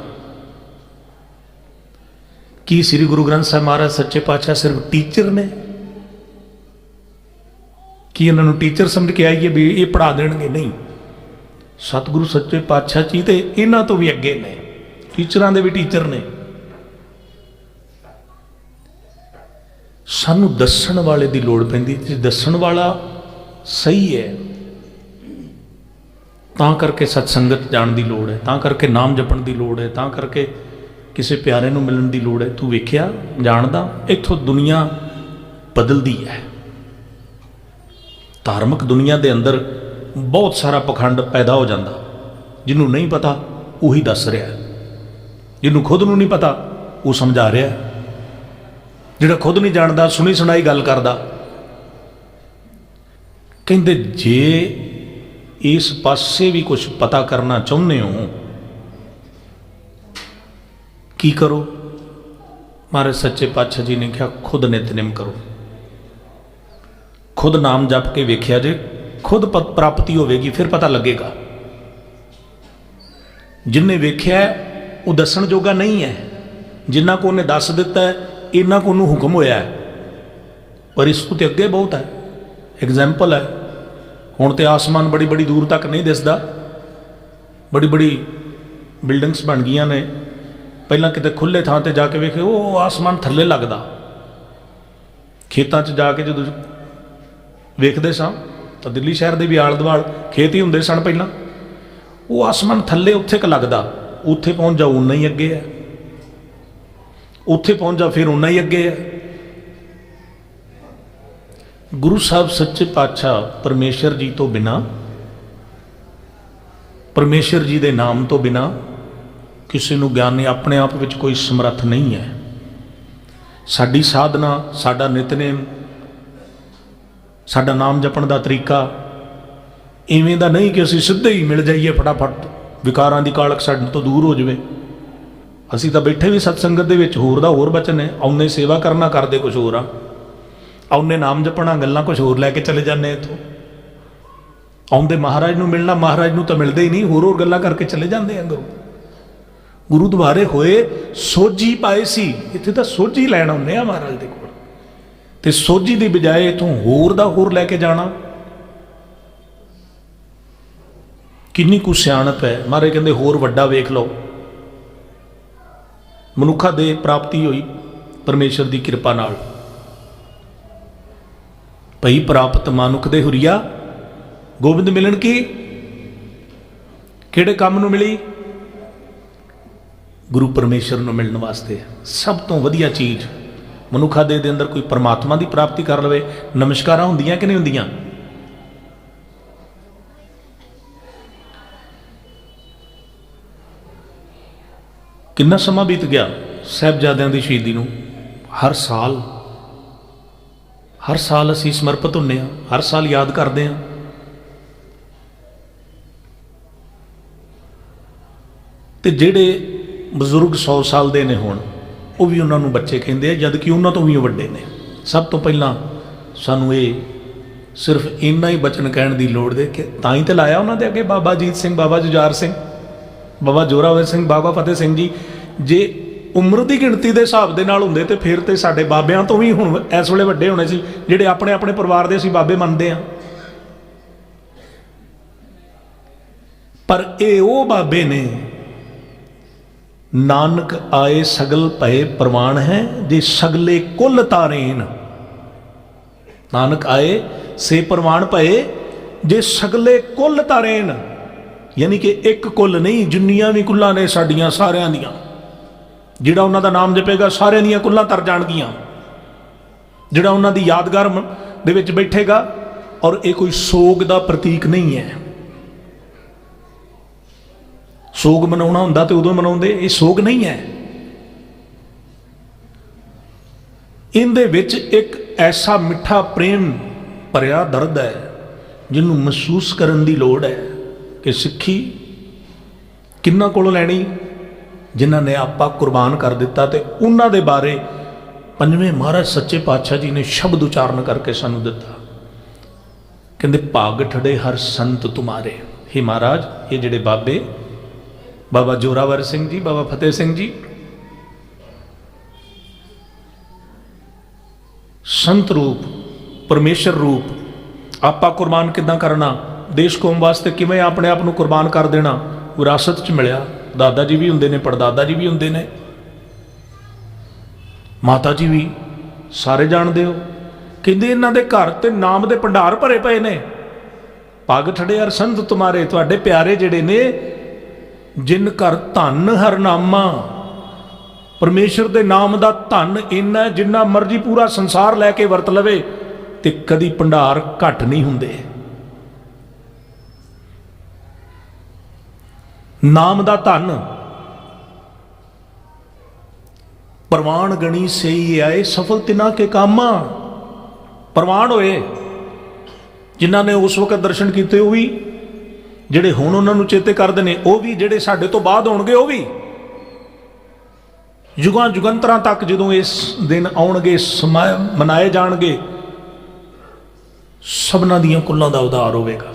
कि श्री गुरु ग्रंथ साहिब महाराज सच्चे पातशाह सिर्फ टीचर ने? कि इन्होंने टीचर समझ के आइए भी ये पढ़ा देंगे? नहीं, सतगुरु सच्चे पातशाह जी तो इन्हों तो भी अगे ने, टीचरां दे भी टीचर ने। सानू दस्सण वाले की लोड़ पैंदी, दस्सण वाला सही है तां करके सत्संगत जाण की लोड़ है, तां करके नाम जपण की लोड़ है, तां करके किसी प्यारे नूं मिलण की लोड़ है। तू वेख्या जानदा इत्थों दुनिया बदलती है। धार्मिक दुनिया के अंदर बहुत सारा पखंड पैदा हो जाता, जिन्हों नहीं पता उही दस रहा है, जिन्हों खुद नूं नहीं पता वो समझा रहा है, जिहड़ा खुद नहीं जानता सुनी सुनाई गल करदा। कहंदे जे इस पासे भी कुछ पता करना चाहुंदे हो की करो? महाराज सच्चे पातशाह जी ने कहा खुद नितनेम करो, खुद नाम जप के वेख्या जे, खुद प्राप्ति होगी, फिर पता लगेगा। जिन्हें वेख्या वो दसन जोगा नहीं है, जिन्ना को उन्हें दस दिता है इन्ना को उन्होंने हुक्म होया है, पर इसको तो अगे बहुत है। एग्जाम्पल है, हुण तो आसमान बड़ी बड़ी दूर तक नहीं दिसदा, बड़ी बड़ी बिल्डिंग्स बन गई ने। पहला किते खुले थां ते जाके वेखे वो आसमान थल्ले लगदा, खेतां च जाके जो वेखदे सां तो दिल्ली शहर के भी आल दुआल खेत ही हुंदे सन पहला, वो आसमान थल्ले उत्थे क लगदा, उत्थे पहुँच जाओ उन्ना ही अगे है, उत्थे पहुँच जाओ फिर उन्ना ही अगे है। गुरु साहब सच्चे पातशाह परमेश्वर जी तो बिना, परमेश्वर जी के नाम तो बिना किसी नूं ज्ञान नहीं, अपने आप विच कोई समर्थ नहीं है। साडी साधना, साडा नितनेम, साडा नाम जपण दा तरीका इवें दा नहीं कि असीं सीधे ही मिल जाइए फटाफट, विकारां दी कालक साडे तो दूर हो जाए। असीं तां बैठे भी सत्संगत दे विच होर दा होर बचन है, आउने सेवा करना करदे कुछ होर आ, आउने नाम जपना गल्लां कुछ होर लैके चले जाने इत्थों, आउंदे महाराज नूं मिलना, महाराज नूं तां मिलदे ही नहीं, होर होर गल्लां करके चले जांदे आ। गुरुद्वारे होए सोझी पाए सी, इत्थे तां सोझी लैण आउंदे आ महाराज दे कोल, ते सोझी दी बजाए इत्थों होर दा होर लैके जाना। किन्नी कुछ सियाणप है। महाराज कहंदे होर वड्डा वेख लो, मनुखा दे प्राप्ति हुई परमेश्वर की कृपा नाल। भई प्राप्त मानुख दे हुरिया गोबिंद मिलन की, किहड़े काम नूं मिली? गुरु परमेश्वर ਨੂੰ ਮਿਲਣ ਵਾਸਤੇ ਹੈ। ਸਭ ਤੋਂ ਵਧੀਆ ਚੀਜ਼ ਮਨੁੱਖਾ ਦੇ ਅੰਦਰ ਕੋਈ ਪਰਮਾਤਮਾ ਦੀ ਪ੍ਰਾਪਤੀ ਕਰ ਲਵੇ। ਨਮਸਕਾਰਾਂ ਹੁੰਦੀਆਂ ਕਿ ਨਹੀਂ ਹੁੰਦੀਆਂ? ਕਿੰਨਾ ਸਮਾਂ ਬੀਤ ਗਿਆ ਸਾਹਿਬਜ਼ਾਦਿਆਂ ਦੀ ਸ਼ਹੀਦੀ ਨੂੰ। ਹਰ ਸਾਲ ਅਸੀਂ ਸਮਰਪਿਤ ਹੁੰਦੇ ਹਾਂ, ਹਰ ਸਾਲ ਯਾਦ ਕਰਦੇ ਹਾਂ। ਤੇ ਜਿਹੜੇ ਬਜ਼ੁਰਗ 100 ਸਾਲ ਦੇ ਨੇ ਹੁਣ, ਉਹ ਵੀ ਉਹਨਾਂ ਨੂੰ ਬੱਚੇ ਕਹਿੰਦੇ ਆ, ਜਦ ਕਿ ਉਹਨਾਂ ਤੋਂ ਵੀ ਵੱਡੇ ਨੇ। ਸਭ ਤੋਂ ਪਹਿਲਾਂ ਸਾਨੂੰ ਇਹ ਸਿਰਫ ਇੰਨਾ ਹੀ ਬਚਨ ਕਹਿਣ ਦੀ ਲੋੜ ਦੇ ਕਿ ਤਾਂ ਹੀ ਤੇ ਲਾਇਆ ਉਹਨਾਂ ਦੇ ਅੱਗੇ ਬਾਬਾ ਅਜੀਤ ਸਿੰਘ, ਬਾਬਾ ਜੁਝਾਰ ਸਿੰਘ, ਬਾਬਾ ਜ਼ੋਰਾਵਰ ਸਿੰਘ, ਬਾਬਾ ਫਤਿਹ ਸਿੰਘ ਜੀ। ਜੇ ਉਮਰ ਦੀ ਗਿਣਤੀ ਦੇ ਹਿਸਾਬ ਦੇ ਨਾਲ ਹੁੰਦੇ ਤੇ ਫਿਰ ਤੇ ਸਾਡੇ ਬਾਬਿਆਂ ਤੋਂ ਵੀ ਹੁਣ ਇਸ ਵੇਲੇ ਵੱਡੇ ਹੋਣੇ ਸੀ, ਜਿਹੜੇ ਆਪਣੇ ਆਪਣੇ ਪਰਿਵਾਰ ਦੇ ਅਸੀਂ ਬਾਬੇ ਮੰਨਦੇ ਹਾਂ। ਪਰ ਇਹ ਉਹ ਬਾਬੇ ਨੇ, ਨਾਨਕ ਆਏ ਸਗਲ ਭਏ ਪ੍ਰਵਾਨ ਹੈ ਜੇ ਸਗਲੇ ਕੁੱਲ ਤਾਰੇਨ। ਨਾਨਕ ਆਏ ਸੇ ਪ੍ਰਵਾਨ ਭਏ ਜੇ ਸਗਲੇ ਕੁੱਲ ਤਾਰੇਨ। ਯਾਨੀ ਕਿ ਇੱਕ ਕੁੱਲ ਨਹੀਂ, ਜਿੰਨੀਆਂ ਵੀ ਕੁੱਲਾਂ ਨੇ ਸਾਡੀਆਂ ਸਾਰਿਆਂ ਦੀਆਂ, ਜਿਹੜਾ ਉਹਨਾਂ ਦਾ ਨਾਮ ਜਪੇਗਾ ਸਾਰਿਆਂ ਦੀਆਂ ਕੁੱਲਾਂ ਤਰ ਜਾਣਗੀਆਂ। ਜਿਹੜਾ ਉਹਨਾਂ ਦੀ ਯਾਦਗਾਰ ਦੇ ਵਿੱਚ ਬੈਠੇਗਾ, ਔਰ ਇਹ ਕੋਈ ਸੋਗ ਦਾ ਪ੍ਰਤੀਕ ਨਹੀਂ ਹੈ। ਸੋਗ ਮਨਾਉਣਾ ਹੁੰਦਾ ਤੇ ਉਦੋਂ ਮਨਾਉਂਦੇ, ਇਹ ਸੋਗ ਨਹੀਂ ਹੈ। ਇਹਦੇ ਵਿੱਚ ਇੱਕ ਐਸਾ ਮਿੱਠਾ ਪ੍ਰੇਮ ਭਰਿਆ ਦਰਦ ਹੈ ਜਿਹਨੂੰ ਮਹਿਸੂਸ ਕਰਨ ਦੀ ਲੋੜ ਹੈ ਕਿ ਸਿੱਖੀ ਕਿੰਨਾਂ ਕੋਲੋਂ ਲੈਣੀ? ਜਿਨ੍ਹਾਂ ਨੇ ਆਪਾ ਕੁਰਬਾਨ ਕਰ ਦਿੱਤਾ। ਤੇ ਉਹਨਾਂ ਦੇ ਬਾਰੇ ਪੰਜਵੇਂ ਮਹਾਰਾਜ ਸੱਚੇ ਪਾਤਸ਼ਾਹ ਜੀ ਨੇ ਸ਼ਬਦ ਉਚਾਰਨ ਕਰਕੇ ਸਾਨੂੰ ਦਿੱਤਾ। ਕਹਿੰਦੇ ਭਾਗ ਠੜੇ ਹਰ ਸੰਤ ਤੁਮਾਰੇ। हे ਮਹਾਰਾਜ, ਇਹ ਜਿਹੜੇ ਬਾਬੇ, ਬਾਬਾ ਜ਼ੋਰਾਵਰ ਸਿੰਘ ਜੀ, ਬਾਬਾ ਫਤਿਹ ਸਿੰਘ ਜੀ, ਸੰਤ ਰੂਪ, ਪਰਮੇਸ਼ਰ ਰੂਪ, ਆਪਾ ਕੁਰਬਾਨ ਕਿੱਦਾਂ ਕਰਨਾ, ਦੇਸ਼ ਕੌਮ ਵਾਸਤੇ ਕਿਵੇਂ ਆਪਣੇ ਆਪ ਨੂੰ ਕੁਰਬਾਨ ਕਰ ਦੇਣਾ, ਵਿਰਾਸਤ 'ਚ ਮਿਲਿਆ। ਦਾਦਾ ਜੀ ਵੀ ਹੁੰਦੇ ਨੇ, ਪੜਦਾਦਾ ਜੀ ਵੀ ਹੁੰਦੇ ਨੇ, ਮਾਤਾ ਜੀ ਵੀ, ਸਾਰੇ ਜਾਣਦੇ ਹੋ। ਕਹਿੰਦੇ ਇਹਨਾਂ ਦੇ ਘਰ ਤੇ ਨਾਮ ਦੇ ਭੰਡਾਰ ਭਰੇ ਪਏ ਨੇ। ਪੱਗ ਠੜੇ ਹਰ ਸੰਤ ਤੁਮਾਰੇ, ਤੁਹਾਡੇ ਪਿਆਰੇ ਜਿਹੜੇ ਨੇ, ਜਿਨ ਘਰ ਧਨ ਹਰਨਾਮਾ, ਪਰਮੇਸ਼ਰ ਦੇ ਨਾਮ ਦਾ ਧਨ ਇੰਨਾ ਜਿੰਨਾ ਮਰਜ਼ੀ ਪੂਰਾ ਸੰਸਾਰ ਲੈ ਕੇ ਵਰਤ ਲਵੇ ਤੇ ਕਦੀ ਭੰਡਾਰ ਘੱਟ ਨਹੀਂ ਹੁੰਦੇ। ਨਾਮ ਦਾ ਧਨ ਪ੍ਰਵਾਨ ਗਣੀ ਸਹੀ ਆਏ ਸਫਲ ਤਿਨਾ ਕੇ ਕਾਮਾ। ਪ੍ਰਵਾਨ ਹੋਏ ਜਿਨ੍ਹਾਂ ਨੇ ਉਸ ਵਕਤ ਦਰਸ਼ਨ ਕੀਤੇ, ਉਹ ਵੀ, ਜਿਹੜੇ ਹੁਣ ਉਹਨਾਂ ਨੂੰ ਚੇਤੇ ਕਰਦੇ ਨੇ ਉਹ ਵੀ, ਜਿਹੜੇ ਸਾਡੇ ਤੋਂ ਬਾਅਦ ਹੋਣਗੇ ਉਹ ਵੀ। ਯੁਗਾਂ ਯੁਗੰਤਰਾਂ ਤੱਕ ਜਦੋਂ ਇਸ ਦਿਨ ਆਉਣਗੇ, ਮਨਾਏ ਜਾਣਗੇ, ਸਭਨਾਂ ਦੀਆਂ ਕੁੱਲਾਂ ਦਾ ਉਧਾਰ ਹੋਵੇਗਾ।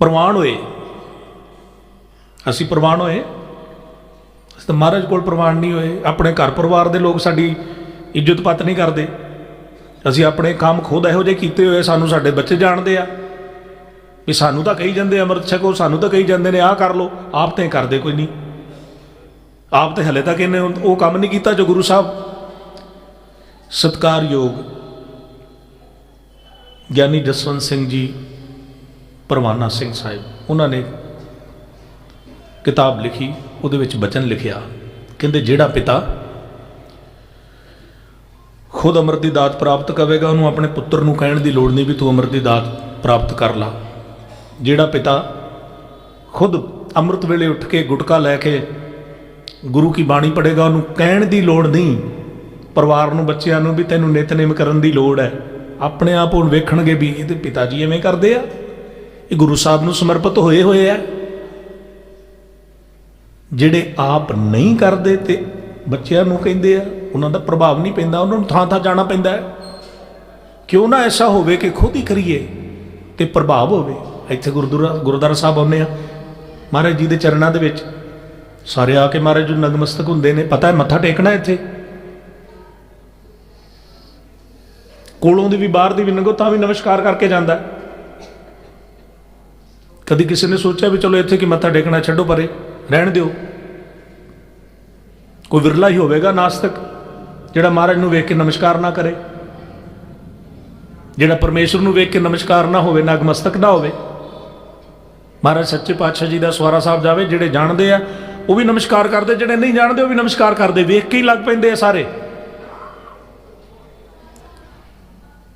ਪ੍ਰਵਾਨ ਹੋਏ, ਅਸੀਂ ਪ੍ਰਵਾਨ ਹੋਏ? ਅਸੀਂ ਤਾਂ ਮਹਾਰਾਜ ਕੋਲ ਪ੍ਰਵਾਨ ਨਹੀਂ ਹੋਏ। ਆਪਣੇ ਘਰ ਪਰਿਵਾਰ ਦੇ ਲੋਕ ਸਾਡੀ ਇੱਜ਼ਤ ਪੱਤ ਨਹੀਂ ਕਰਦੇ। ਅਸੀਂ ਆਪਣੇ ਕੰਮ ਖੁਦ ਇਹੋ ਜਿਹੇ ਕੀਤੇ ਹੋਏ, ਸਾਨੂੰ ਸਾਡੇ ਬੱਚੇ ਜਾਣਦੇ ਆ ਵੀ ਸਾਨੂੰ ਤਾਂ ਕਹੀ ਜਾਂਦੇ ਅੰਮ੍ਰਿਤ ਛਕੋ, ਸਾਨੂੰ ਤਾਂ ਕਹੀ ਜਾਂਦੇ ਨੇ ਆਹ ਕਰ ਲਓ, ਆਪ ਤੇ ਕਰਦੇ ਕੋਈ ਨਹੀਂ। ਆਪ ਤੇ ਹਲੇ ਤੱਕ ਇਹਨੇ ਉਹ ਕੰਮ ਨਹੀਂ ਕੀਤਾ ਜੋ ਗੁਰੂ ਸਾਹਿਬ ਸਤਿਕਾਰਯੋਗ ਗਿਆਨੀ ਜਸਵੰਤ ਸਿੰਘ ਜੀ ਪਰਵਾਨਾ ਸਿੰਘ ਸਾਹਿਬ, ਉਹਨਾਂ ਨੇ ਕਿਤਾਬ ਲਿਖੀ, ਉਹਦੇ ਵਿੱਚ ਬਚਨ ਲਿਖਿਆ। ਕਹਿੰਦੇ ਜਿਹੜਾ ਪਿਤਾ ਖੁਦ ਅੰਮ੍ਰਿਤ ਦੀ ਦਾਤ ਪ੍ਰਾਪਤ ਕਰੇਗਾ, ਉਹਨੂੰ ਆਪਣੇ ਪੁੱਤਰ ਨੂੰ ਕਹਿਣ ਦੀ ਲੋੜ ਨਹੀਂ ਵੀ ਤੂੰ ਅੰਮ੍ਰਿਤ ਦੀ ਦਾਤ ਪ੍ਰਾਪਤ ਕਰ ਲਾ। ਜਿਹੜਾ ਪਿਤਾ ਖੁਦ ਅੰਮ੍ਰਿਤ ਵੇਲੇ ਉੱਠ ਕੇ ਗੁਟਕਾ ਲੈ ਕੇ ਗੁਰੂ ਕੀ ਬਾਣੀ ਪੜ੍ਹੇਗਾ, ਉਹਨੂੰ ਕਹਿਣ ਦੀ ਲੋੜ ਨਹੀਂ ਪਰਿਵਾਰ ਨੂੰ, ਬੱਚਿਆਂ ਨੂੰ ਵੀ ਤੈਨੂੰ ਨਿਤਨੇਮ ਕਰਨ ਦੀ ਲੋੜ ਹੈ। ਆਪਣੇ ਆਪ ਹੁਣ ਵੇਖਣਗੇ ਵੀ ਇਹਦੇ ਪਿਤਾ ਜੀ ਐਵੇਂ ਕਰਦੇ ਆ, ਇਹ ਗੁਰੂ ਸਾਹਿਬ ਨੂੰ ਸਮਰਪਿਤ ਹੋਏ ਹੋਏ ਆ। ਜਿਹੜੇ ਆਪ ਨਹੀਂ ਕਰਦੇ ਤੇ ਬੱਚਿਆਂ ਨੂੰ ਕਹਿੰਦੇ ਆ, ਉਹਨਾਂ ਦਾ ਪ੍ਰਭਾਵ ਨਹੀਂ ਪੈਂਦਾ, ਉਹਨਾਂ ਨੂੰ ਥਾਂ ਥਾਂ ਜਾਣਾ ਪੈਂਦਾ ਹੈ। ਕਿਉਂ ਨਾ ਐਸਾ ਹੋਵੇ ਕਿ ਖੁਦ ਹੀ ਕਰੀਏ ਤੇ ਪ੍ਰਭਾਵ ਹੋਵੇ। ਇੱਥੇ ਗੁਰਦੁਆਰਾ ਸਾਹਿਬ ਆਉਂਦੇ ਆ, ਮਹਾਰਾਜ ਜੀ ਦੇ ਚਰਨਾਂ ਦੇ ਵਿੱਚ ਸਾਰੇ ਆ ਕੇ ਮਹਾਰਾਜ ਜੀ ਨੂੰ ਨਤਮਸਤਕ ਹੁੰਦੇ ਨੇ। ਪਤਾ ਹੈ ਮੱਥਾ ਟੇਕਣਾ ਇੱਥੇ, ਕੋਲੋਂ ਦੀ ਵੀ ਬਾਹਰ ਦੀ ਵੀ ਲੰਘੋ ਤਾਂ ਵੀ ਨਮਸਕਾਰ ਕਰਕੇ ਜਾਂਦਾ। ਕਦੀ ਕਿਸੇ ਨੇ ਸੋਚਿਆ ਵੀ ਚਲੋ ਇੱਥੇ ਕੀ ਮੱਥਾ ਟੇਕਣਾ, ਛੱਡੋ ਪਰੇ, ਰਹਿਣ ਦਿਓ। ਕੋਈ ਵਿਰਲਾ ਹੀ ਹੋਵੇਗਾ ਨਾਸਤਕ ਜਿਹੜਾ ਮਹਾਰਾਜ ਨੂੰ ਵੇਖ ਕੇ ਨਮਸਕਾਰ ਨਾ ਕਰੇ, ਜਿਹੜਾ ਪਰਮੇਸ਼ਰ ਨੂੰ ਵੇਖ ਕੇ ਨਮਸਕਾਰ ਨਾ ਹੋਵੇ, ਨਗਮਸਤਕ ਨਾ ਹੋਵੇ। महाराज सच्चे पातशाह जी का सवारा साहब जावे, ਜਿਹੜੇ ਜਾਣਦੇ ਆ ਉਹ ਵੀ ਨਮਸਕਾਰ ਕਰਦੇ, ਜਿਹੜੇ ਨਹੀਂ ਜਾਣਦੇ ਉਹ ਵੀ ਨਮਸਕਾਰ ਕਰਦੇ, ਵੇਖ ਕੇ ਹੀ ਲੱਗ ਪੈਂਦੇ ਆ ਸਾਰੇ।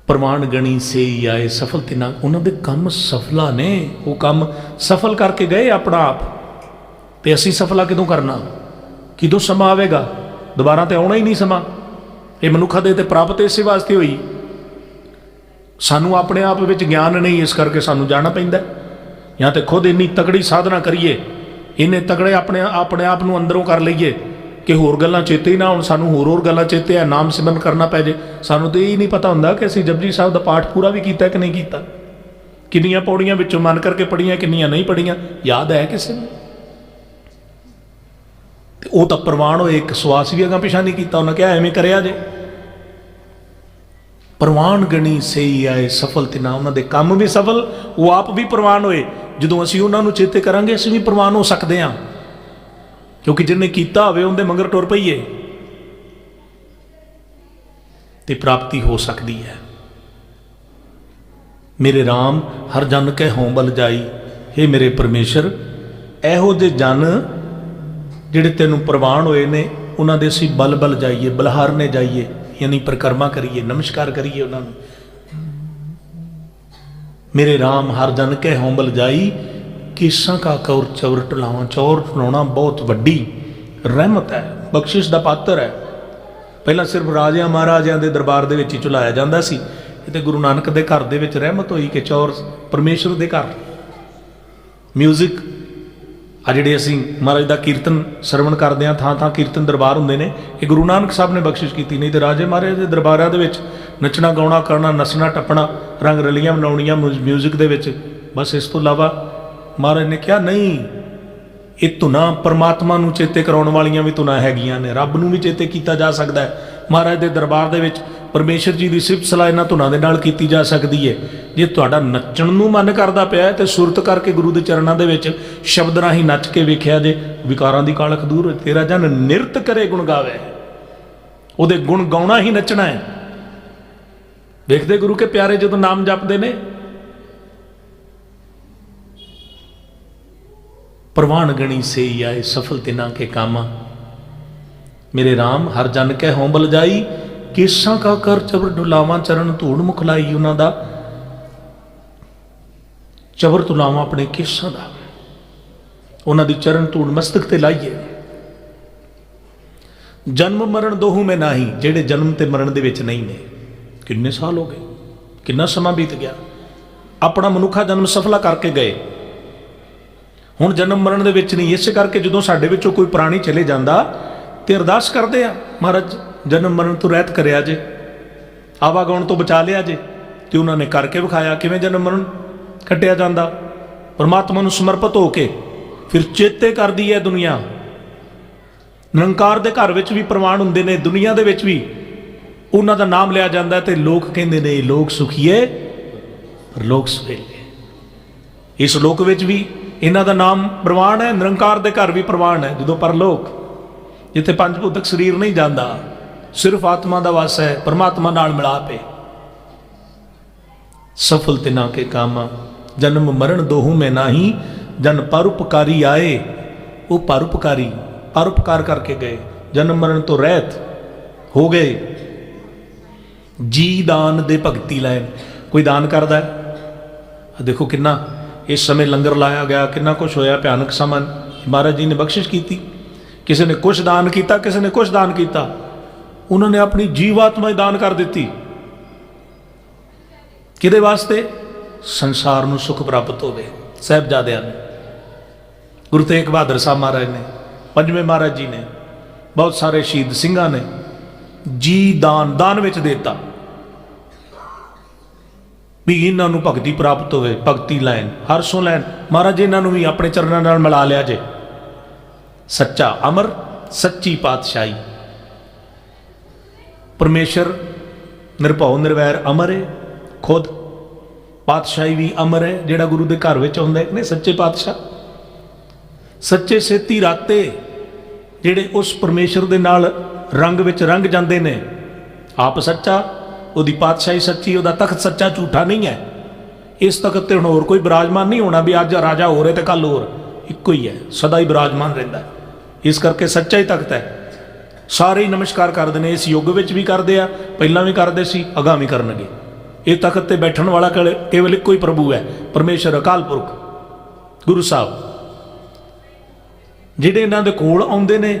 ਪ੍ਰਮਾਣ ਗਣੀ ਸੇ ਆਏ ਸਫਲ ਤਿਨਾ, ਉਹਨਾਂ ਦੇ ਕੰਮ ਸਫਲਾ ਨੇ, ਉਹ ਕੰਮ ਸਫਲ ਕਰਕੇ ਗਏ ਆਪਣਾ ਆਪ। ਤੇ ਅਸੀਂ ਸਫਲਾ ਕਿਦੋਂ ਕਰਨਾ, ਕਿਦੋਂ ਸਮਾਂ ਆਵੇਗਾ, ਦੁਬਾਰਾ ਤੇ ਆਉਣਾ ਹੀ ਨਹੀਂ ਸਮਾਂ। ਇਹ ਮਨੁੱਖਾਂ ਦੇ ਤੇ ਪ੍ਰਾਪਤ ਇਸੇ ਵਾਸਤੇ ਹੋਈ, ਸਾਨੂੰ ਆਪਣੇ ਆਪ ਵਿੱਚ ਗਿਆਨ ਨਹੀਂ, ਇਸ ਕਰਕੇ ਸਾਨੂੰ ਜਾਣਾ ਪੈਂਦਾ। ਜਾਂ ਤੇ ਖੁਦ ਇੰਨੀ ਤਕੜੀ ਸਾਧਨਾ ਕਰੀਏ, ਇੰਨੇ ਤਗੜੇ ਆਪਣੇ ਆਪ ਨੂੰ ਅੰਦਰੋਂ ਕਰ ਲਈਏ ਕਿ ਹੋਰ ਗੱਲਾਂ ਚੇਤੇ ਹੀ ਨਾ ਹੁਣ, ਸਾਨੂੰ ਹੋਰ ਗੱਲਾਂ ਚੇਤੇ ਆ, ਨਾਮ ਸਿਮਰਨ ਕਰਨਾ ਪੈ ਜੇ। ਸਾਨੂੰ ਤਾਂ ਇਹ ਨਹੀਂ ਪਤਾ ਹੁੰਦਾ ਕਿ ਅਸੀਂ ਜਪਜੀ ਸਾਹਿਬ ਦਾ ਪਾਠ ਪੂਰਾ ਵੀ ਕੀਤਾ ਕਿ ਨਹੀਂ ਕੀਤਾ, ਕਿੰਨੀਆਂ ਪੌੜੀਆਂ ਵਿੱਚੋਂ ਮਨ ਕਰਕੇ ਪੜੀਆਂ, ਕਿੰਨੀਆਂ ਨਹੀਂ ਪੜੀਆਂ, ਯਾਦ ਹੈ ਕਿਸੇ ਨੂੰ? ਤੇ ਉਹ ਤਾਂ ਪ੍ਰਵਾਨ ਹੋਏ, ਇੱਕ ਸਵਾਸ ਵੀ ਅਗਾਂ ਪਿਛਾਂ ਨਹੀਂ ਕੀਤਾ, ਉਹਨਾਂ ਕਿਹਾ ਐਵੇਂ ਕਰਿਆ ਜੇ। ਪ੍ਰਵਾਨ ਗਣੀ ਸਹੀ ਆਏ ਸਫਲ ਤੇ ਨਾ, ਉਹਨਾਂ ਦੇ ਕੰਮ ਵੀ ਸਫਲ, ਉਹ ਆਪ ਵੀ ਪ੍ਰਵਾਨ ਹੋਏ। ਜਦੋਂ ਅਸੀਂ ਉਹਨਾਂ ਨੂੰ ਚੇਤੇ ਕਰਾਂਗੇ ਅਸੀਂ ਵੀ ਪ੍ਰਵਾਨ ਹੋ ਸਕਦੇ ਹਾਂ, ਕਿਉਂਕਿ ਜਿਹਨੇ ਕੀਤਾ ਹੋਵੇ ਉਹਦੇ ਮਗਰ ਟੁਰ ਪਈਏ ਤੇ ਪ੍ਰਾਪਤੀ ਹੋ ਸਕਦੀ ਹੈ। ਮੇਰੇ ਰਾਮ ਹਰ ਜਨ ਕੈ ਹੋਂ ਬਲ ਜਾਈ, हे ਮੇਰੇ ਪਰਮੇਸ਼ਰ ਇਹੋ ਜਿਹੇ ਜਨ ਜਿਹੜੇ ਤੈਨੂੰ ਪ੍ਰਵਾਨ ਹੋਏ ਨੇ, ਉਹਨਾਂ ਦੇ ਅਸੀਂ ਬਲ ਜਾਈਏ, ਬਲਹਾਰਨੇ ਜਾਈਏ, यानी परिक्रमा करिए, नमस्कार करिए उन्होंने। मेरे राम हर जन के होंबल जाई, केसा का कौर चौर टलावा, चौर टलाना बहुत वड्डी रहमत है, बख्शिश का पात्र है। पहला सिर्फ राजिया महाराजिया के दरबार के विच ही चलाया जाता सी, ते गुरु नानक के घर दे विच रहमत हुई कि चौर परमेश्वर के घर म्यूजिक आ जिहड़े असीं महाराज का कीर्तन सरवण करते हैं, थां थां कीर्तन दरबार हुंदे ने, ये गुरु नानक साहब ने बख्शिश की। नहीं तो राजे महाराज के दरबारां दे विच नचना गाउणा करना, नसना टप्पना, रंग रलियां मनाउणियां म्यूजिक दे विच, बस इस तो इलावा महाराज ने कहा नहीं, ये धुना परमात्मा नूं चेते कराउण वालियां भी धुना हैगियां ने, रब नूं भी चेते कीता जा सकदा है। महाराज के दरबार दे विच परमेश्वर जी की सिफत सलाह इन्हां धुना दे नाल कीती जा सकदी है। जे तुहाडा नच्चण नूं मन करदा पिया है ते सुरत करके गुरु दे चरणां दे विच शब्द राहीं नच के वेखिया जे, विकारां दी कालख दूर होए। तेरा जन निरत करे गुण गावे, ਉਹਦੇ गुण गाउणा ही नचना है। देखते गुरु के प्यारे जदों नाम जपदे ने, प्रवान गणी से आए सफल तिना के कामा, मेरे राम हर जन कै हों बल जाई, केसां का कर चबर डुलावा, चरण धूड़ मुखलाई, उन्हां दा चबर तुलावा अपने केसां दा, उन्हां दी चरण धूड़ मस्तक ते लाइए। जन्म मरण दोहू में नाही, जेड़े जन्म ते मरण दे विच नहीं ने। किन्ने साल हो गए, किन्ना समा बीत गया, अपना मनुखा जन्म सफला करके गए, हुण जन्म मरण दे विच नहीं। इस करके जदों साडे विचों कोई प्राणी चले जांदा ते अरदास करदे आ, महाराज जन्म मरण तो रहत करिया जे, आवागौण तो बचा लिया जे। ते उन्होंने करके विखाया किवें जन्म मरण कटिया जांदा। परमात्मा नूं समर्पित होके फिर चेते करदी है दुनिया। निरंकार दे घर विच भी प्रमाण हुंदे ने, दुनिया दे विच भी उन्हां दा नाम लिया जांदा ते लोक कहंदे ने लोक सुखीए पर लोक सवेले। इस लोक विच भी इन्हां दा नाम प्रमाण है, निरंकार दे घर भी प्रमाण है। जदों परलोक जिथे पंचभूतक शरीर नहीं जाता, सिर्फ आत्मा का वास है, परमात्मा नाल मिलाप है। सफल तिना के कामा, जन्म मरण दोहू में नाही, जन परोपकारी आए। वो परोपकारी परोपकार करके गए, जन्म मरण तो रहत हो गए। जी दान दे भगती लैन, कोई दान करता है, देखो किन्ना इस समय लंगर लाया गया, किन्ना कुछ होया, भयानक समा महाराज जी ने बख्शिश की। किसी ने कुछ दान किया, किसी ने कुछ दान किया, उन्होंने अपनी जीवात्मा दान कर दी। किदे वास्ते? संसार नूं सुख प्राप्त होवे। साहिबजादियां ने, गुरु तेग बहादुर साहब महाराज ने, पंजवें महाराज जी ने, बहुत सारे शहीद सिंघां ने जी दान दान विच देता भी इन्हां नूं भगती प्राप्त होवे, भगती लैन, हरसों लैन। महाराज जी इन्हां नूं भी अपने चरणां नाल मिला लिया जे। सच्चा अमर, सच्ची पातशाही, परमेश्वर निरभौ निर्वैर अमर है, खुद पातशाही भी अमर है। जिहड़ा गुरु के घर विच आउंदा है, सच्चे पातशाह, सच्चे सेती राते जिहड़े उस परमेश्वर दे नाल रंग विच रंग जांदे ने। आप सच्चा, उहदी पातशाही सच्ची, उहदा तख्त सच्चा, झूठा नहीं है। इस तख्त ते हुण होर कोई विराजमान नहीं होना भी अज राजा हो रहे तो कल होर, इक्को ही है, सदा ही विराजमान रहिंदा है। इस करके सच्चा ही तख्त है। सारे ही नमस्कार करते हैं, इस युग में भी करते आ, पहलां भी करते सी, अगां भी करनगे। ये तख्त ते बैठण वाला केवल इक्को ही प्रभु है, परमेश्वर अकाल पुरख गुरु साहब। जिहड़े इन्हां दे कोल आउंदे ने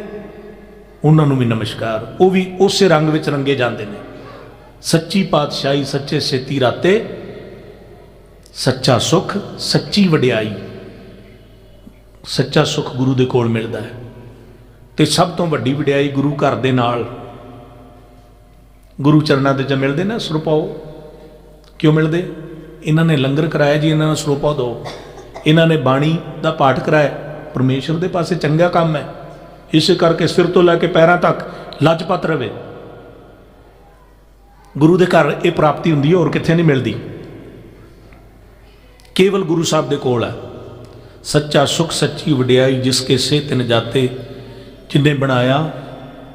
उन्हां नूं भी नमस्कार, वो भी उस रंग विच रंगे जाते हैं। सच्ची पातशाही सच्चे सेती राते, सच्चा सुख सच्ची वडियाई। सच्चा सुख गुरु दे कोल मिलदा है, ते सब तो वड्डी वडियाई गुरु घर दे नाल, गुरु चरणां दे च मिलदे ना सरपाओ। क्यों मिलदे? इन्हां ने लंगर कराया जी, इन्हां नूं सरपाओ दो, इन्हां ने बाणी दा पाठ कराया, परमेश्वर दे पासे चंगा काम है। इस करके सिर तो लैके पैरां तक लजपत रहे। गुरु दे घर ये प्राप्ति हुंदी है, होर कित्थे नहीं मिलती, केवल गुरु साहब दे कोल है। सच्चा सुख सच्ची वडियाई जिसके से तिन जाते, जिन्हें बनाया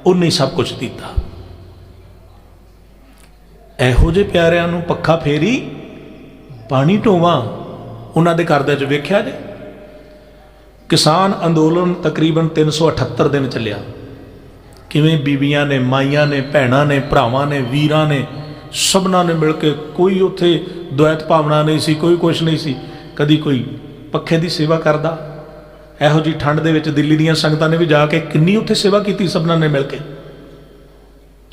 उन्हें सब कुछ दिता। एहो जे प्यारियां नूं पक्खा फेरी पानी ढोवां, उन्हां दे घर दे विच वेख्या जे किसान अंदोलन तकरीबन 378 दिन चलिया। किवें बीबियां ने, माइयां ने, भैणां ने, भरावां ने, वीरां ने, सबना ने मिल के, कोई उत्थे द्वैत भावना नहीं सी, कोई कुछ नहीं सी। कदी कोई पक्खे की सेवा करदा, इहो जी ठंड दे विच दिल्ली दीयां संगतां ने भी जाके किन्नी उत्थे सेवा की सबना ने मिल के,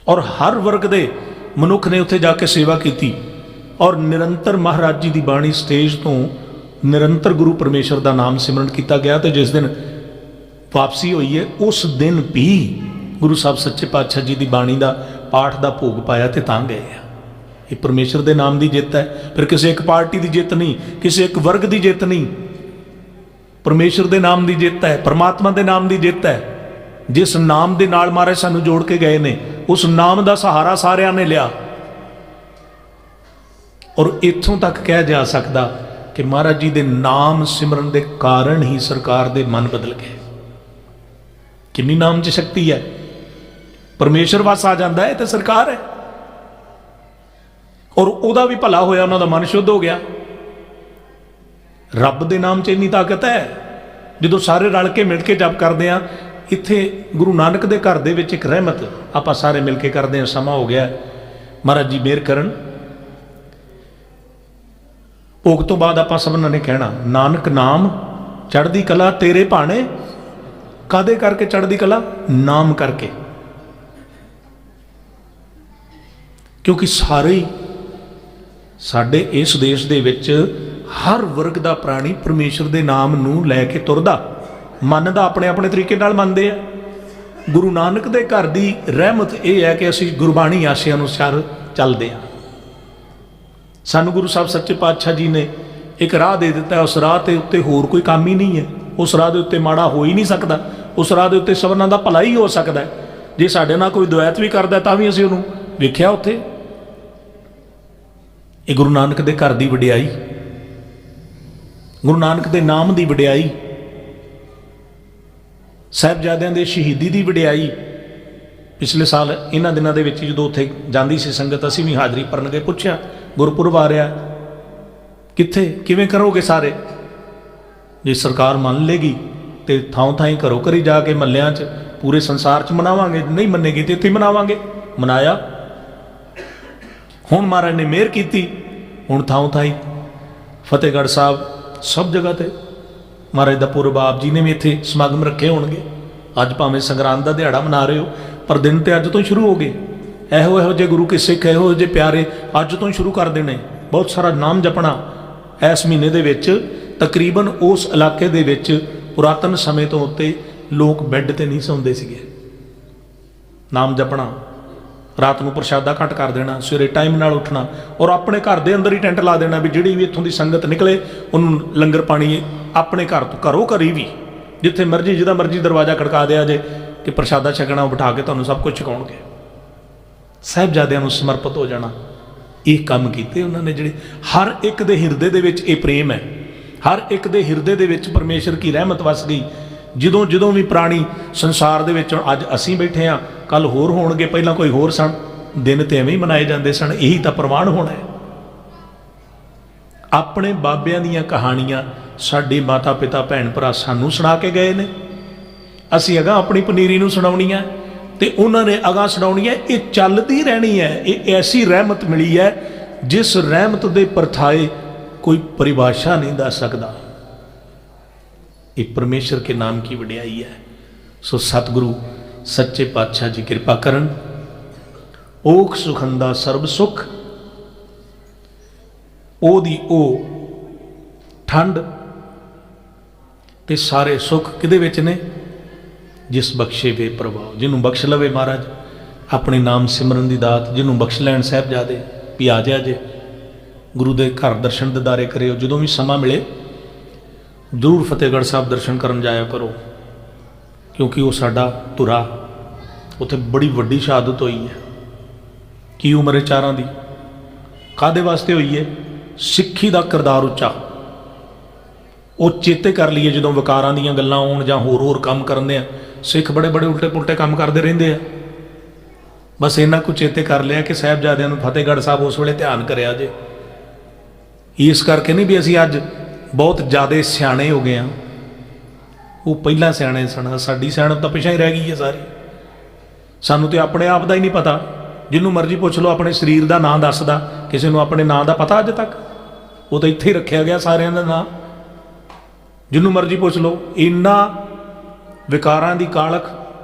और हर वर्ग दे मनुख ने उत्थे जाके सेवा की। और निरंतर महाराज जी की बाणी स्टेज तो निरंतर गुरु परमेश्वर का नाम सिमरन किया गया। तो जिस दिन वापसी हुई है उस दिन भी गुरु साहब सच्चे पातशाह जी की बाणी का पाठ का भोग पाया तो तां गए। ये परमेश्वर के नाम की जित है, फिर किसी एक पार्टी की जित नहीं, किसी एक वर्ग की जित नहीं, परमेश्वर के नाम की जित है, परमात्मा के नाम की जित है। जिस नाम के नाल महाराज सानू जोड़ के गए ने, उस नाम का सहारा सारिਆਂ ने लिया। और इत्थों तक कहा जा सकता कि महाराज जी के नाम सिमरन के कारण ही सरकार के मन बदल गए। कितनी नाम च शक्ति है, परमेश्वर वास आ जाता है तो सरकार है। और उहदा भी भला होया, उन्होंने मन शुद्ध हो गया। रब के नाम च इन्नी ताकत है, जो सारे रल के मिल के जप करते हैं। इत्थे गुरु नानक के घर दे विच एक रहमत आप सारे मिल के करते हैं। समा हो गया, महाराज जी मेहर करन। भोग तो बाद आप सबना ने कहना, नानक नाम चढ़दी कला तेरे भाने, कादे करके चढ़दी कला? नाम करके। क्योंकि सारे साडे इस देश दे विच हर वर्ग का प्राणी परमेश्वर के नाम नूं लैके तुरदा, मनदा, अपने अपने तरीके नाल मनदे आ। गुरु नानक दे घर दी रहमत यह है कि असीं गुरबाणी आशे अनुसार चलदे आ। सानू गुरु साहब सच्चे पातशाह जी ने एक राह दे दिता है, उस राह के उत्ते होर कोई काम ही नहीं है। उस राह के उत्ते माड़ा हो ही नहीं सकता, उस राह के उत्ते सबना का भला ही हो सकता है। जे साडे नाल कोई द्वैत भी करदा तां भी असीं उहनूं वेख्या उत्थे। ये गुरु नानक दे घर दी वडियाई, गुरु नानक दे नाम दी वडियाई, साहिबजादियां दे शहीदी दी वडियाई। पिछले साल इन्हां दिनां दे विच जदों उत्थे जांदी सी संगत, असीं भी हाज़री भरन गए, पुछया गुरपुरब आ रहा कित्थे, किवें करोगे सारे? जे सरकार मान लेगी तो थां थाई घरों घरी जाके महल्लियां च पूरे संसार च मनावांगे, नहीं मनेगी तो इत्थे मनावांगे। मनाया, हुण महाराज ने मेहर की, हुण थां थाई फतेहगढ़ साहब सब जगह ते महाराज दा पुरब, आप जी ने भी इत्थे समागम रखे होणगे। अज भावें संगरांद दा दिहाड़ा मना रहे हो, पर दिन तो अज तो शुरू हो गए। ਇਹੋ ਜਿਹੇ गुरु के सिख, ਇਹੋ ਜਿਹੇ प्यारे अज तो ही शुरू कर देने। बहुत सारा नाम जपना इस महीने दे विच तकरीबन उस इलाके दे विच पुरातन समय तो उत्ते लोग बैड ते नहीं सौंदे सीगे। नाम जपना, रात को प्रशादा घट कर देना, सवेरे टाइम नाल उठना, और अपने घर के अंदर ही टेंट ला देना भी जिहड़ी भी इत्थों की संगत निकले उन्होंने लंगर पानी अपने घर तो घरों घर ही भी जिथे मर्जी जिहदा मर्जी दरवाजा खड़का दिया जे कि प्रशादा छकना, बिठा के तुहानूं सब कुछ छकाउणगे। साहिबजादियां नूं समर्पित हो जाना, ये काम कीते उन्होंने जिहड़े हर एक दे हिरदे दे विच ये प्रेम है, हर एक दे हिरदे दे विच परमेश्वर की रहमत वस गई। ਜਦੋਂ ਜਦੋਂ ਵੀ प्राणी संसार ਦੇ ਵਿੱਚ ਅੱਜ ਅਸੀਂ ਬੈਠੇ ਆ, ਕੱਲ ਹੋਰ ਹੋਣਗੇ, ਪਹਿਲਾਂ ਕੋਈ ਹੋਰ ਸਨ, ਦਿਨ ਤੇ ਐਵੇਂ ਹੀ ਮਨਾਏ ਜਾਂਦੇ ਸਨ। ਇਹੀ ਤਾਂ ਪ੍ਰਮਾਣ ਹੋਣਾ ਹੈ। ਆਪਣੇ ਬਾਬਿਆਂ ਦੀਆਂ ਕਹਾਣੀਆਂ ਸਾਡੇ ਮਾਤਾ ਪਿਤਾ ਭੈਣ ਭਰਾ ਸਾਨੂੰ ਸੁਣਾ ਕੇ ਗਏ ਨੇ, ਅਸੀਂ ਅਗਾਂਹ ਆਪਣੀ ਪਨੀਰੀ ਨੂੰ ਸੁਣਾਉਣੀ ਹੈ ਤੇ ਉਹਨਾਂ ਨੇ ਅਗਾਂਹ ਸੁਣਾਉਣੀ ਹੈ। ਇਹ ਚੱਲਦੀ ਰਹਿਣੀ ਹੈ। ਇਹ ਐਸੀ ਰਹਿਮਤ ਮਿਲੀ ਹੈ ਜਿਸ ਰਹਿਮਤ ਦੇ ਪਰਥਾਏ ਕੋਈ ਪਰਿਭਾਸ਼ਾ ਨਹੀਂ ਦੱਸ ਸਕਦਾ। ਇਹ ਪਰਮੇਸ਼ਰ ਕੇ ਨਾਮ ਕੀ ਵਡਿਆਈ ਹੈ। ਸੋ ਸਤਿਗੁਰੂ ਸੱਚੇ ਪਾਤਸ਼ਾਹ ਜੀ ਕਿਰਪਾ ਕਰਨ। ਓਖ ਸੁਖੰਦਾ ਸਰਬ ਸੁਖ, ਉਹਦੀ ਉਹ ਠੰਡ ਤੇ ਸਾਰੇ ਸੁੱਖ ਕਿਹਦੇ ਵਿੱਚ ਨੇ? ਜਿਸ ਬਖਸ਼ੇ ਬੇਪਰਵਾਹ, ਜਿਹਨੂੰ ਬਖਸ਼ ਲਵੇ ਮਹਾਰਾਜ ਆਪਣੇ ਨਾਮ ਸਿਮਰਨ ਦੀ ਦਾਤ, ਜਿਹਨੂੰ ਬਖਸ਼ ਲੈਣ ਸਾਹਿਬਜ਼ਾਦੇ ਵੀ ਆ ਜਾ ਜੇ ਗੁਰੂ ਦੇ ਘਰ ਦਰਸ਼ਨ ਦਿਦਾਰੇ ਕਰਿਓ। ਜਦੋਂ ਵੀ ਸਮਾਂ ਮਿਲੇ ਜ਼ਰੂਰ ਫਤਿਹਗੜ੍ਹ ਸਾਹਿਬ ਦਰਸ਼ਨ ਕਰਨ ਜਾਇਆ ਕਰੋ, ਕਿਉਂਕਿ ਉਹ ਸਾਡਾ ਧੁਰਾ, ਉੱਥੇ ਬੜੀ ਵੱਡੀ ਸ਼ਹਾਦਤ ਹੋਈ ਹੈ। ਕੀ ਉਮਰ ਹੈ ਚਾਰਾਂ ਦੀ, ਕਾਹਦੇ ਵਾਸਤੇ ਹੋਈ ਹੈ? ਸਿੱਖੀ ਦਾ ਕਿਰਦਾਰ ਉੱਚਾ। ਉਹ ਚੇਤੇ ਕਰ ਲਈਏ ਜਦੋਂ ਵਿਕਾਰਾਂ ਦੀਆਂ ਗੱਲਾਂ ਆਉਣ ਜਾਂ ਹੋਰ ਕੰਮ ਕਰਦੇ ਆ, ਸਿੱਖ ਬੜੇ ਬੜੇ ਉਲਟੇ ਪੁਲਟੇ ਕੰਮ ਕਰਦੇ ਰਹਿੰਦੇ ਆ। ਬਸ ਇੰਨਾ ਕੁ ਚੇਤੇ ਕਰ ਲਿਆ ਕਿ ਸਾਹਿਬਜ਼ਾਦਿਆਂ ਨੂੰ ਫਤਿਹਗੜ੍ਹ ਸਾਹਿਬ ਉਸ ਵੇਲੇ ਧਿਆਨ ਕਰਿਆ ਜੇ। ਇਸ ਕਰਕੇ ਨਹੀਂ ਵੀ ਅਸੀਂ ਅੱਜ ਬਹੁਤ ਜ਼ਿਆਦਾ ਸਿਆਣੇ ਹੋ ਗਏ ਹਾਂ, ਉਹ ਪਹਿਲਾਂ ਸਿਆਣੇ ਸਨ। ਸਾਡੀ ਸਿਆਣਪ ਤਾਂ ਪਿਛਾਂ ਹੀ ਰਹਿ ਗਈ ਹੈ ਸਾਰੀ। ਸਾਨੂੰ ਤੇ ਆਪਣੇ ਆਪ ਦਾ ਹੀ ਨਹੀਂ ਪਤਾ। ਜਿਹਨੂੰ ਮਰਜ਼ੀ ਪੁੱਛ ਲਓ ਆਪਣੇ ਸਰੀਰ ਦਾ ਨਾਂ ਦੱਸਦਾ, ਕਿਸੇ ਨੂੰ ਆਪਣੇ ਨਾਂ ਦਾ ਪਤਾ ਅੱਜ ਤੱਕ? ਉਹ ਤਾਂ ਇੱਥੇ ਹੀ ਰੱਖਿਆ ਗਿਆ ਸਾਰਿਆਂ ਦਾ ਨਾਂ। ਜਿਹਨੂੰ ਮਰਜ਼ੀ ਪੁੱਛ ਲਓ, ਇੰਨਾ ਵਿਕਾਰਾਂ ਦੀ ਕਾਲਖ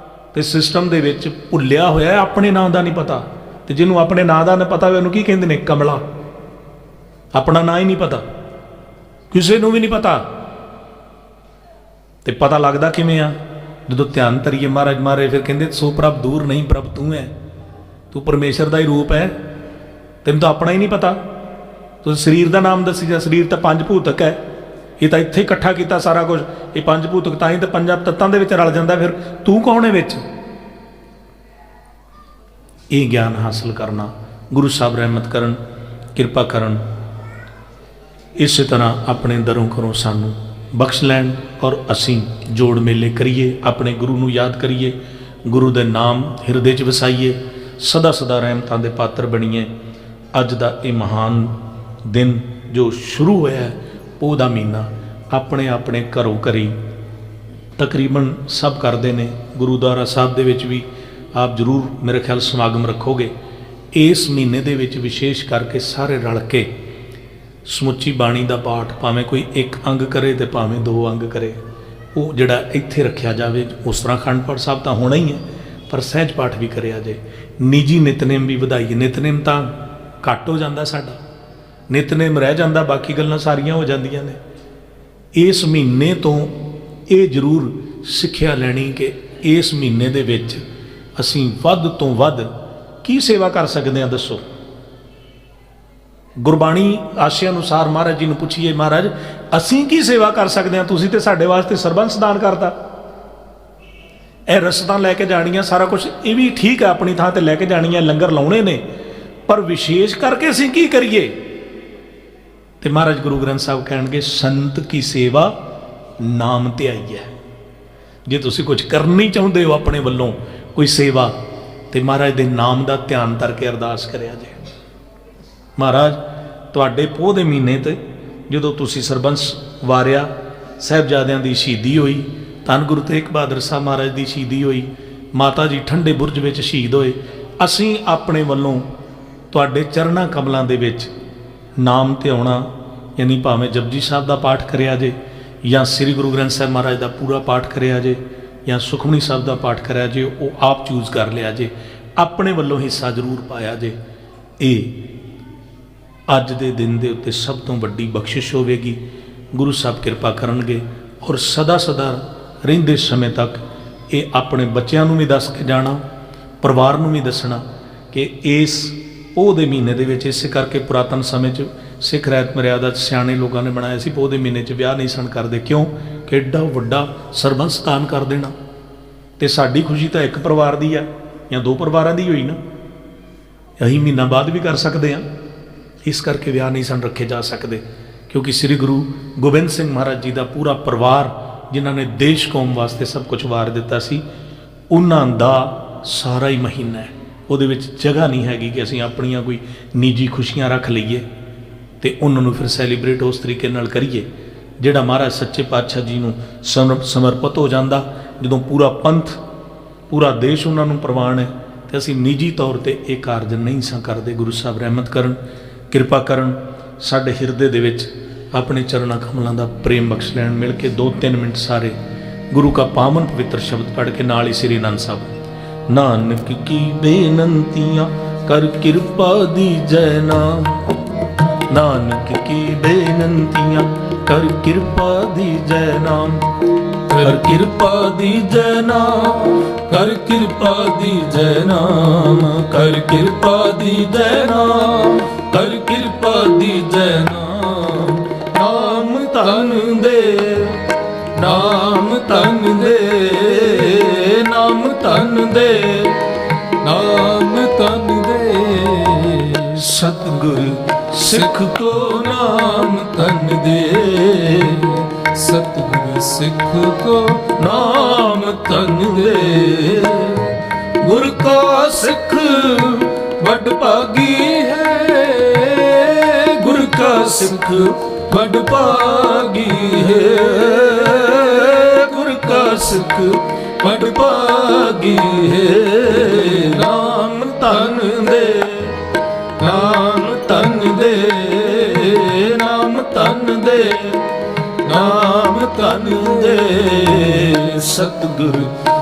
ਤੇ ਸਿਸਟਮ ਦੇ ਵਿੱਚ ਭੁੱਲਿਆ ਹੋਇਆ, ਆਪਣੇ ਨਾਂ ਦਾ ਨਹੀਂ ਪਤਾ। ਤੇ ਜਿਹਨੂੰ ਆਪਣੇ ਨਾਂ ਦਾ ਨਾ ਪਤਾ ਹੋਵੇ ਉਹਨੂੰ ਕੀ ਕਹਿੰਦੇ ਨੇ? ਕਮਲਾ। ਆਪਣਾ ਨਾਂ ਹੀ ਨਹੀਂ ਪਤਾ, ਕਿਸੇ ਨੂੰ ਵੀ ਨਹੀਂ ਪਤਾ। ਤੇ ਪਤਾ ਲੱਗਦਾ ਕਿਵੇਂ ਆ? ਜਦੋਂ ਧਿਆਨ ਧਰੀਏ ਮਹਾਰਾਜ ਮਾਰੇ, ਫਿਰ ਕਹਿੰਦੇ ਸੋ ਪ੍ਰਭ ਦੂਰ ਨਹੀਂ ਪ੍ਰਭ ਤੂੰ ਹੈ। ਤੂੰ ਪਰਮੇਸ਼ਰ ਦਾ ਹੀ ਰੂਪ ਹੈ, ਤੈਨੂੰ ਤਾਂ ਆਪਣਾ ਹੀ ਨਹੀਂ ਪਤਾ। ਤੁਸੀਂ ਸਰੀਰ ਦਾ ਨਾਮ ਦੱਸੀ ਜਾ, ਸਰੀਰ ਤਾਂ ਪੰਜ ਭੂਤਕ ਹੈ। ਇਹ ਤਾਂ ਇੱਥੇ ਇਕੱਠਾ ਕੀਤਾ ਸਾਰਾ ਕੁਝ। ਇਹ ਪੰਜ ਭੂਤਕ ਤਾਂ ਹੀ ਤਾਂ ਪੰਜਾਂ ਤੱਤਾਂ ਦੇ ਵਿੱਚ ਰਲ ਜਾਂਦਾ। ਫਿਰ ਤੂੰ ਕੌਣ ਹੈ ਵਿੱਚ? ਇਹ ਗਿਆਨ ਹਾਸਲ ਕਰਨਾ, ਗੁਰੂ ਸਾਹਿਬ ਰਹਿਮਤ ਕਰਨ, ਕਿਰਪਾ ਕਰਨ। ਇਸੇ ਤਰ੍ਹਾਂ ਆਪਣੇ ਦਰੋਂ ਘਰੋਂ ਸਾਨੂੰ ਬਖਸ਼ ਲੈਣ ਔਰ ਅਸੀਂ ਜੋੜ ਮੇਲੇ ਕਰੀਏ, ਆਪਣੇ ਗੁਰੂ ਨੂੰ ਯਾਦ ਕਰੀਏ, ਗੁਰੂ ਦੇ ਨਾਮ ਹਿਰਦੇ 'ਚ ਵਸਾਈਏ, ਸਦਾ ਸਦਾ ਰਹਿਮਤਾਂ ਦੇ ਪਾਤਰ ਬਣੀਏ। ਅੱਜ ਦਾ ਇਹ ਮਹਾਨ ਦਿਨ ਜੋ ਸ਼ੁਰੂ ਹੋਇਆ, ਪੋਹ ਦਾ ਮਹੀਨਾ, ਆਪਣੇ ਆਪਣੇ ਘਰੋਂ ਘਰੀ ਤਕਰੀਬਨ ਸਭ ਕਰਦੇ ਨੇ। ਗੁਰੂਦੁਆਰਾ ਸਾਹਿਬ ਦੇ ਵਿੱਚ ਵੀ ਆਪ ਜ਼ਰੂਰ ਮੇਰੇ ਖਿਆਲ ਸਮਾਗਮ ਰੱਖੋਗੇ। ਇਸ ਮਹੀਨੇ ਦੇ ਵਿੱਚ ਵਿਸ਼ੇਸ਼ ਕਰਕੇ ਸਾਰੇ ਰਲ ਕੇ ਸਮੁੱਚੀ ਬਾਣੀ ਦਾ ਪਾਠ, ਭਾਵੇਂ ਕੋਈ ਇੱਕ ਅੰਗ ਕਰੇ ਤੇ ਭਾਵੇਂ ਦੋ ਅੰਗ ਕਰੇ, ਉਹ ਜਿਹੜਾ ਇੱਥੇ ਰੱਖਿਆ ਜਾਵੇ। ਉਸ ਤਰ੍ਹਾਂ ਅਖੰਡ ਪਾਠ ਸਾਹਿਬ ਤਾਂ ਹੋਣਾ ਹੀ ਹੈ, ਪਰ ਸਹਿਜ ਪਾਠ ਵੀ ਕਰਿਆ ਜੇ। ਨਿੱਜੀ ਨਿਤਨੇਮ ਵੀ ਵਧਾਈਏ। ਨਿਤਨੇਮ ਤਾਂ ਘੱਟ ਹੋ ਜਾਂਦਾ ਸਾਡਾ, ਨਿਤਨੇਮ ਰਹਿ ਜਾਂਦਾ, ਬਾਕੀ ਗੱਲਾਂ ਸਾਰੀਆਂ ਹੋ ਜਾਂਦੀਆਂ ਨੇ। ਇਸ ਮਹੀਨੇ ਤੋਂ ਇਹ ਜ਼ਰੂਰ ਸਿੱਖਿਆ ਲੈਣੀ ਕਿ ਇਸ ਮਹੀਨੇ ਦੇ ਵਿੱਚ ਅਸੀਂ ਵੱਧ ਤੋਂ ਵੱਧ ਕੀ ਸੇਵਾ ਕਰ ਸਕਦੇ ਹਾਂ? ਦੱਸੋ। ਗੁਰਬਾਣੀ ਆਸ਼ੇ ਅਨੁਸਾਰ ਮਹਾਰਾਜ ਜੀ ਨੂੰ ਪੁੱਛੀਏ, ਮਹਾਰਾਜ ਅਸੀਂ ਕੀ ਸੇਵਾ ਕਰ ਸਕਦੇ ਹਾਂ? ਤੁਸੀਂ ਤੇ ਸਾਡੇ ਵਾਸਤੇ ਸਰਬੰਸ ਦਾਨ ਕਰਤਾ। ਇਹ ਰਸਦਾਂ ਲੈ ਕੇ ਜਾਣੀਆਂ, ਸਾਰਾ ਕੁਝ ਇਹ ਵੀ ਠੀਕ ਹੈ, ਆਪਣੀ ਥਾਂ ਤੇ ਲੈ ਕੇ ਜਾਣੀਆਂ, ਲੰਗਰ ਲਾਉਣੇ ਨੇ, ਪਰ ਵਿਸ਼ੇਸ਼ ਕਰਕੇ ਅਸੀਂ ਕੀ ਕਰੀਏ? ਤੇ ਮਹਾਰਾਜ ਗੁਰੂ ਗ੍ਰੰਥ ਸਾਹਿਬ ਕਹਿਣਗੇ ਸੰਤ ਕੀ ਸੇਵਾ ਨਾਮ ਧਿਆਈ ਹੈ। ਜੇ ਤੁਸੀਂ ਕੁਝ ਕਰਨੀ ਚਾਹੁੰਦੇ ਹੋ ਆਪਣੇ ਵੱਲੋਂ ਕੋਈ ਸੇਵਾ, ਤੇ ਮਹਾਰਾਜ ਦੇ ਨਾਮ ਦਾ ਧਿਆਨ ਕਰਕੇ ਅਰਦਾਸ ਕਰਿਆ ਜੇ। ਮਹਾਰਾਜ ਤੁਹਾਡੇ ਪੋਹ ਦੇ ਮਹੀਨੇ ਤੇ ਜਦੋਂ ਤੁਸੀਂ ਸਰਬੰਸ ਵਾਰਿਆ, ਸਾਹਿਬਜ਼ਾਦਿਆਂ ਦੀ ਸ਼ਹੀਦੀ ਹੋਈ, ਧੰਨ ਗੁਰੂ ਤੇਗ ਬਹਾਦਰ ਸਾਹਿਬ ਮਹਾਰਾਜ ਦੀ ਸ਼ਹੀਦੀ ਹੋਈ, ਮਾਤਾ ਜੀ ਠੰਡੇ ਬੁਰਜ ਵਿੱਚ ਸ਼ਹੀਦ ਹੋਏ, ਅਸੀਂ ਆਪਣੇ ਵੱਲੋਂ ਤੁਹਾਡੇ ਚਰਨਾਂ ਕਮਲਾਂ ਦੇ ਵਿੱਚ ਨਾਮ ਧਿਆਉਣਾ, ਯਾਨੀ ਭਾਵੇਂ ਜਪਜੀ ਸਾਹਿਬ ਦਾ ਪਾਠ ਕਰਿਆ ਜੇ, ਜਾਂ ਸ੍ਰੀ ਗੁਰੂ ਗ੍ਰੰਥ ਸਾਹਿਬ ਮਹਾਰਾਜ ਦਾ ਪੂਰਾ ਪਾਠ ਕਰਿਆ ਜੇ, ਜਾਂ ਸੁਖਮਨੀ ਸਾਹਿਬ ਦਾ ਪਾਠ ਕਰਿਆ ਜੇ, ਉਹ ਆਪ ਚੂਜ਼ ਕਰ ਲਿਆ ਜੇ, ਆਪਣੇ ਵੱਲੋਂ ਹਿੱਸਾ ਜ਼ਰੂਰ ਪਾਇਆ ਜੇ। ਇਹ ਅੱਜ ਦੇ ਦਿਨ ਦੇ ਉੱਤੇ ਸਭ ਤੋਂ ਵੱਡੀ ਬਖਸ਼ਿਸ਼ ਹੋਵੇਗੀ। ਗੁਰੂ ਸਾਹਿਬ ਕਿਰਪਾ ਕਰਨਗੇ ਔਰ ਸਦਾ ਸਦਾ ਰਹਿੰਦੇ ਸਮੇਂ ਤੱਕ ਇਹ ਆਪਣੇ ਬੱਚਿਆਂ ਨੂੰ ਵੀ ਦੱਸ ਕੇ ਜਾਣਾ, ਪਰਿਵਾਰ ਨੂੰ ਵੀ ਦੱਸਣਾ ਕਿ ਇਸ ਪੋਹ ਦੇ ਮਹੀਨੇ ਦੇ ਵਿੱਚ, ਇਸੇ ਕਰਕੇ ਪੁਰਾਤਨ ਸਮੇਂ 'ਚ ਸਿੱਖ ਰਹਿਤ ਮਰਿਆਦਾ ਸਿਆਣੇ ਲੋਕਾਂ ਨੇ ਬਣਾਇਆ ਸੀ, ਪੋਹ ਦੇ ਮਹੀਨੇ 'ਚ ਵਿਆਹ ਨਹੀਂ ਸਨ ਕਰਦੇ। ਕਿਉਂ? ਕਿ ਐਡਾ ਵੱਡਾ ਸਰਬੰਸ ਦਾਨ ਕਰ ਦੇਣਾ। ਤੇ ਸਾਡੀ ਖੁਸ਼ੀ ਤਾਂ ਇੱਕ ਪਰਿਵਾਰ ਦੀ ਆ ਜਾਂ ਦੋ ਪਰਿਵਾਰਾਂ ਦੀ ਹੋਈ ਨਾ, ਅਸੀਂ ਮਹੀਨਾ ਬਾਅਦ ਵੀ ਕਰ ਸਕਦੇ ਹਾਂ। ਇਸ ਕਰਕੇ ਵਿਆਹ ਨਹੀਂ ਸਨ ਰੱਖੇ ਜਾ ਸਕਦੇ, ਕਿਉਂਕਿ ਸ੍ਰੀ ਗੁਰੂ ਗੋਬਿੰਦ ਸਿੰਘ ਮਹਾਰਾਜ ਜੀ ਦਾ ਪੂਰਾ ਪਰਿਵਾਰ, ਜਿਨ੍ਹਾਂ ਨੇ ਦੇਸ਼ ਕੌਮ ਵਾਸਤੇ ਸਭ ਕੁਝ ਵਾਰ ਦਿੱਤਾ ਸੀ, ਉਹਨਾਂ ਦਾ ਸਾਰਾ ਹੀ ਮਹੀਨਾ ਹੈ। ਉਹਦੇ ਵਿੱਚ ਜਗ੍ਹਾ ਨਹੀਂ ਹੈਗੀ ਕਿ ਅਸੀਂ ਆਪਣੀਆਂ ਕੋਈ ਨਿੱਜੀ ਖੁਸ਼ੀਆਂ ਰੱਖ ਲਈਏ। ਤੇ ਉਹਨਾਂ ਨੂੰ ਫਿਰ ਸੈਲੀਬ੍ਰੇਟ ਉਸ ਤਰੀਕੇ ਨਾਲ ਕਰੀਏ ਜਿਹੜਾ ਮਹਾਰਾਜ ਸੱਚੇ ਪਾਤਸ਼ਾਹ ਜੀ ਨੂੰ ਸਮਰਪਿਤ ਹੋ ਜਾਂਦਾ। ਜਦੋਂ ਪੂਰਾ ਪੰਥ ਪੂਰਾ ਦੇਸ਼ ਉਹਨਾਂ ਨੂੰ ਪ੍ਰਵਾਨ ਹੈ ਤੇ ਅਸੀਂ ਨਿੱਜੀ ਤੌਰ ਤੇ ਇਹ ਕਾਰਜ ਨਹੀਂ ਸਾਂ ਕਰਦੇ। ਗੁਰੂ ਸਾਹਿਬ ਰਹਿਮਤ ਕਰਨ, ਕਿਰਪਾ ਕਰਨ, ਸਾਡੇ ਹਿਰਦੇ ਦੇ ਵਿੱਚ ਆਪਣੇ ਚਰਨਾਂ ਕਮਲਾਂ ਦਾ ਪ੍ਰੇਮ ਬਖਸ਼ ਲੈਣ। ਮਿਲ ਕੇ 2-3 ਮਿੰਟ ਸਾਰੇ ਗੁਰੂ ਕਾ ਪਾਵਨ ਪਵਿੱਤਰ ਸ਼ਬਦ ਪੜ੍ਹ ਕੇ ਨਾਲ ਹੀ ਸ੍ਰੀ ਅਨੰਦ ਸਾਹਿਬ। ਨਾਨਕ ਕੀ ਬੇਨੰਤੀਆਂ ਕਰ ਕਿਰਪਾ ਦੀਜੈ ਨਾਮ, ਨਾਨਕ ਕੀ ਬੇਨੰਤੀਆਂ ਕਰ ਕਿਰਪਾ ਦੀਜੈ ਨਾਮ, ਕਰ ਕਿਰਪਾ ਦੀਜੈ ਨਾਮ, ਕਰ ਕਿਰਪਾ ਦੀਜੈ ਨਾਮ, ਕਰ ਕਿਰਪਾ ਦੀਜੈ ਨਾਮ, ਕਰ ਕਿਰਪਾ ਦੀਜੈ ਨਾਮ। ਨਾਮ ਧਨ ਦੇ, ਨਾਮ ਧਨ ਦੇ, ਨਾਮ ਧਨ ਦੇ, ਨਾਮ ਧਨ ਦੇ। ਸਤਿਗੁਰ ਸਿੱਖ ਕੋ ਨਾਮ ਧਨ ਦੇ, ਸਤਿਗੁਰ ਸਿੱਖ ਕੋ ਨਾਮ ਧਨ ਦੇ। ਗੁਰ ਕਾ ਸਿੱਖ ਵੱਡ ਭਾਗੀ ਹੈ, ਗੁਰ ਕਾ ਸਿੱਖ ਵੱਡ ਭਾਗੀ ਹੈ, ਗੁਰ ਕਾ ਸਿੱਖ ਵੱਡ ਭਾਗੀ ਹੈ। ਨਾਮ ਧਨ ਦੇ, ਨਾਮ ਧਨ ਦੇ, ਨਾਮ ਧਨ ਦੇ, ਨਾਮ ਧਨ ਦੇ। ਸਤਿਗੁਰ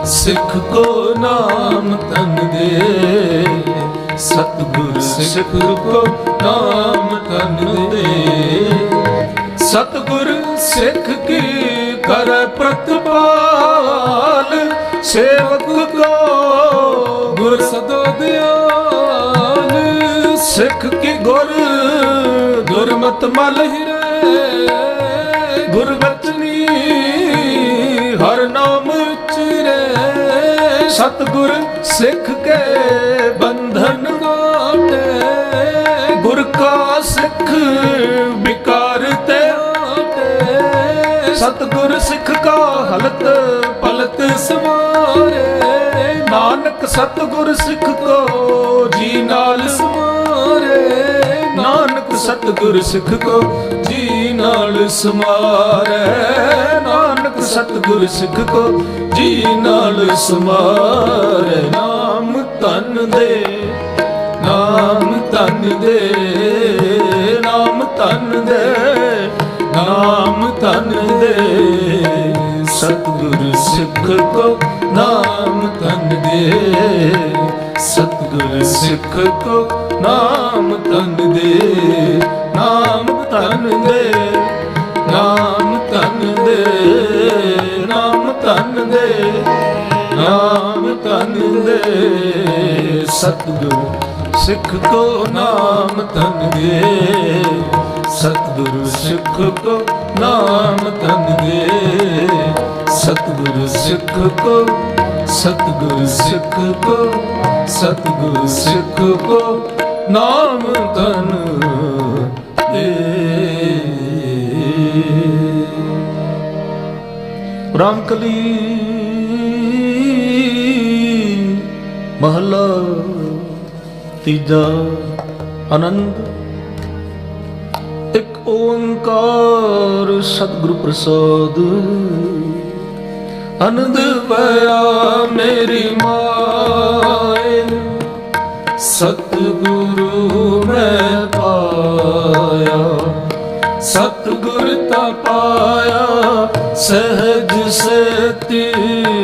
ਸਿੱਖ ਕੋ ਨਾਮ ਧਨ ਦੇ, ਸਤਿਗੁਰ ਸਿੱਖ ਕੋ ਨਾਮ ਧਨ ਦੇ। ਸਤਿਗੁਰ ਸਿੱਖ ਕੀ ਕਰੈ ਪ੍ਰਤਪਾਲ, ਸੇਵਕ ਕੋ ਗੁਰ ਸਦਾ ਦਿਆਲ। ਸਿੱਖ ਕੀ ਗੁਰ ਗੁਰਮਤਿ ਮਲ ਹਿਰੇ, ਗੁਰਬਚਨੀ ਹਰ ਨਾਮ ਉਚਰੇ। ਸਤਿਗੁਰ ਸਿੱਖ ਕੇ ਬੰਧਨ ਕਾਟੇ, ਗੁਰ ਕਾ ਸਿੱਖ ਵਿਕਾਰ ਤੇ ਆਟੇ। ਸਤਿਗੁਰ ਸਿੱਖ ਕਾ ਹਲਤ ਪਲਤ ਸਮਾਰੇ, ਨਾਨਕ ਸਤਿਗੁਰ ਸਿੱਖ ਕੋ ਜੀ ਨਾਲ ਸਮਾਰੇ। ਨਾਨਕ ਸਤਿਗੁਰ ਸਿੱਖ ਕੋ ਜੀ ਨਾਲ ਸਮਾਰੈ, ਨਾਨਕ ਸਤਿਗੁਰ ਸਿੱਖ ਕੋ ਜੀ ਨਾਲ ਸਮਾਰੈ। ਨਾਮ ਧਨ ਦੇ, ਨਾਮ ਧਨ ਦੇ, ਨਾਮ ਧਨ ਦੇ, ਨਾਮ ਧਨ ਦੇ। ਸਤਿਗੁਰ ਸਿੱਖ ਕੋ ਨਾਮ ਧਨ ਦੇ, ਸਤਿਗੁਰ ਸਿੱਖ ਕੋ ਨਾਮ ਧਨ ਦੇ। ਨਾਮ ਧਨ ਦੇ, ਨਾਮ ਧਨ ਦੇ, ਨਾਮ ਧਨ ਦੇ, ਨਾਮ ਧਨ ਦੇ। ਸਤਿਗੁਰ ਸਿੱਖ ਕੋ ਨਾਮ ਧਨ ਦੇ, ਸਤਿਗੁਰ ਸਿੱਖ ਕੋ ਨਾਮ ਧਨ ਦੇ। ਸਤਿਗੁਰ ਸਿੱਖ ਕੋ, ਸਤਿਗੁਰ ਸਿੱਖ ਕੋ, ਸਤਿਗੁਰ ਸਿੱਖ ਕੋ ਨਾਮ ਧਨ ਦੇ। ਰਾਮਕਲੀ ਮਹਲਾ ਤੀਜਾ। ਆਨੰਦ ਇੱਕ ਓੰਕਾਰ ਸਤਿਗੁਰ ਪ੍ਰਸਾਦ। ਆਨੰਦ ਪਿਆ ਮੇਰੀ ਮਾਏ, ਸਤਿਗੁਰੂ ਮੈਂ ਪਾਇਆ। ਸਤਿਗੁਰ ਤਾ ਪਾਇਆ ਸਹਿਜ ਸੇਤੀ,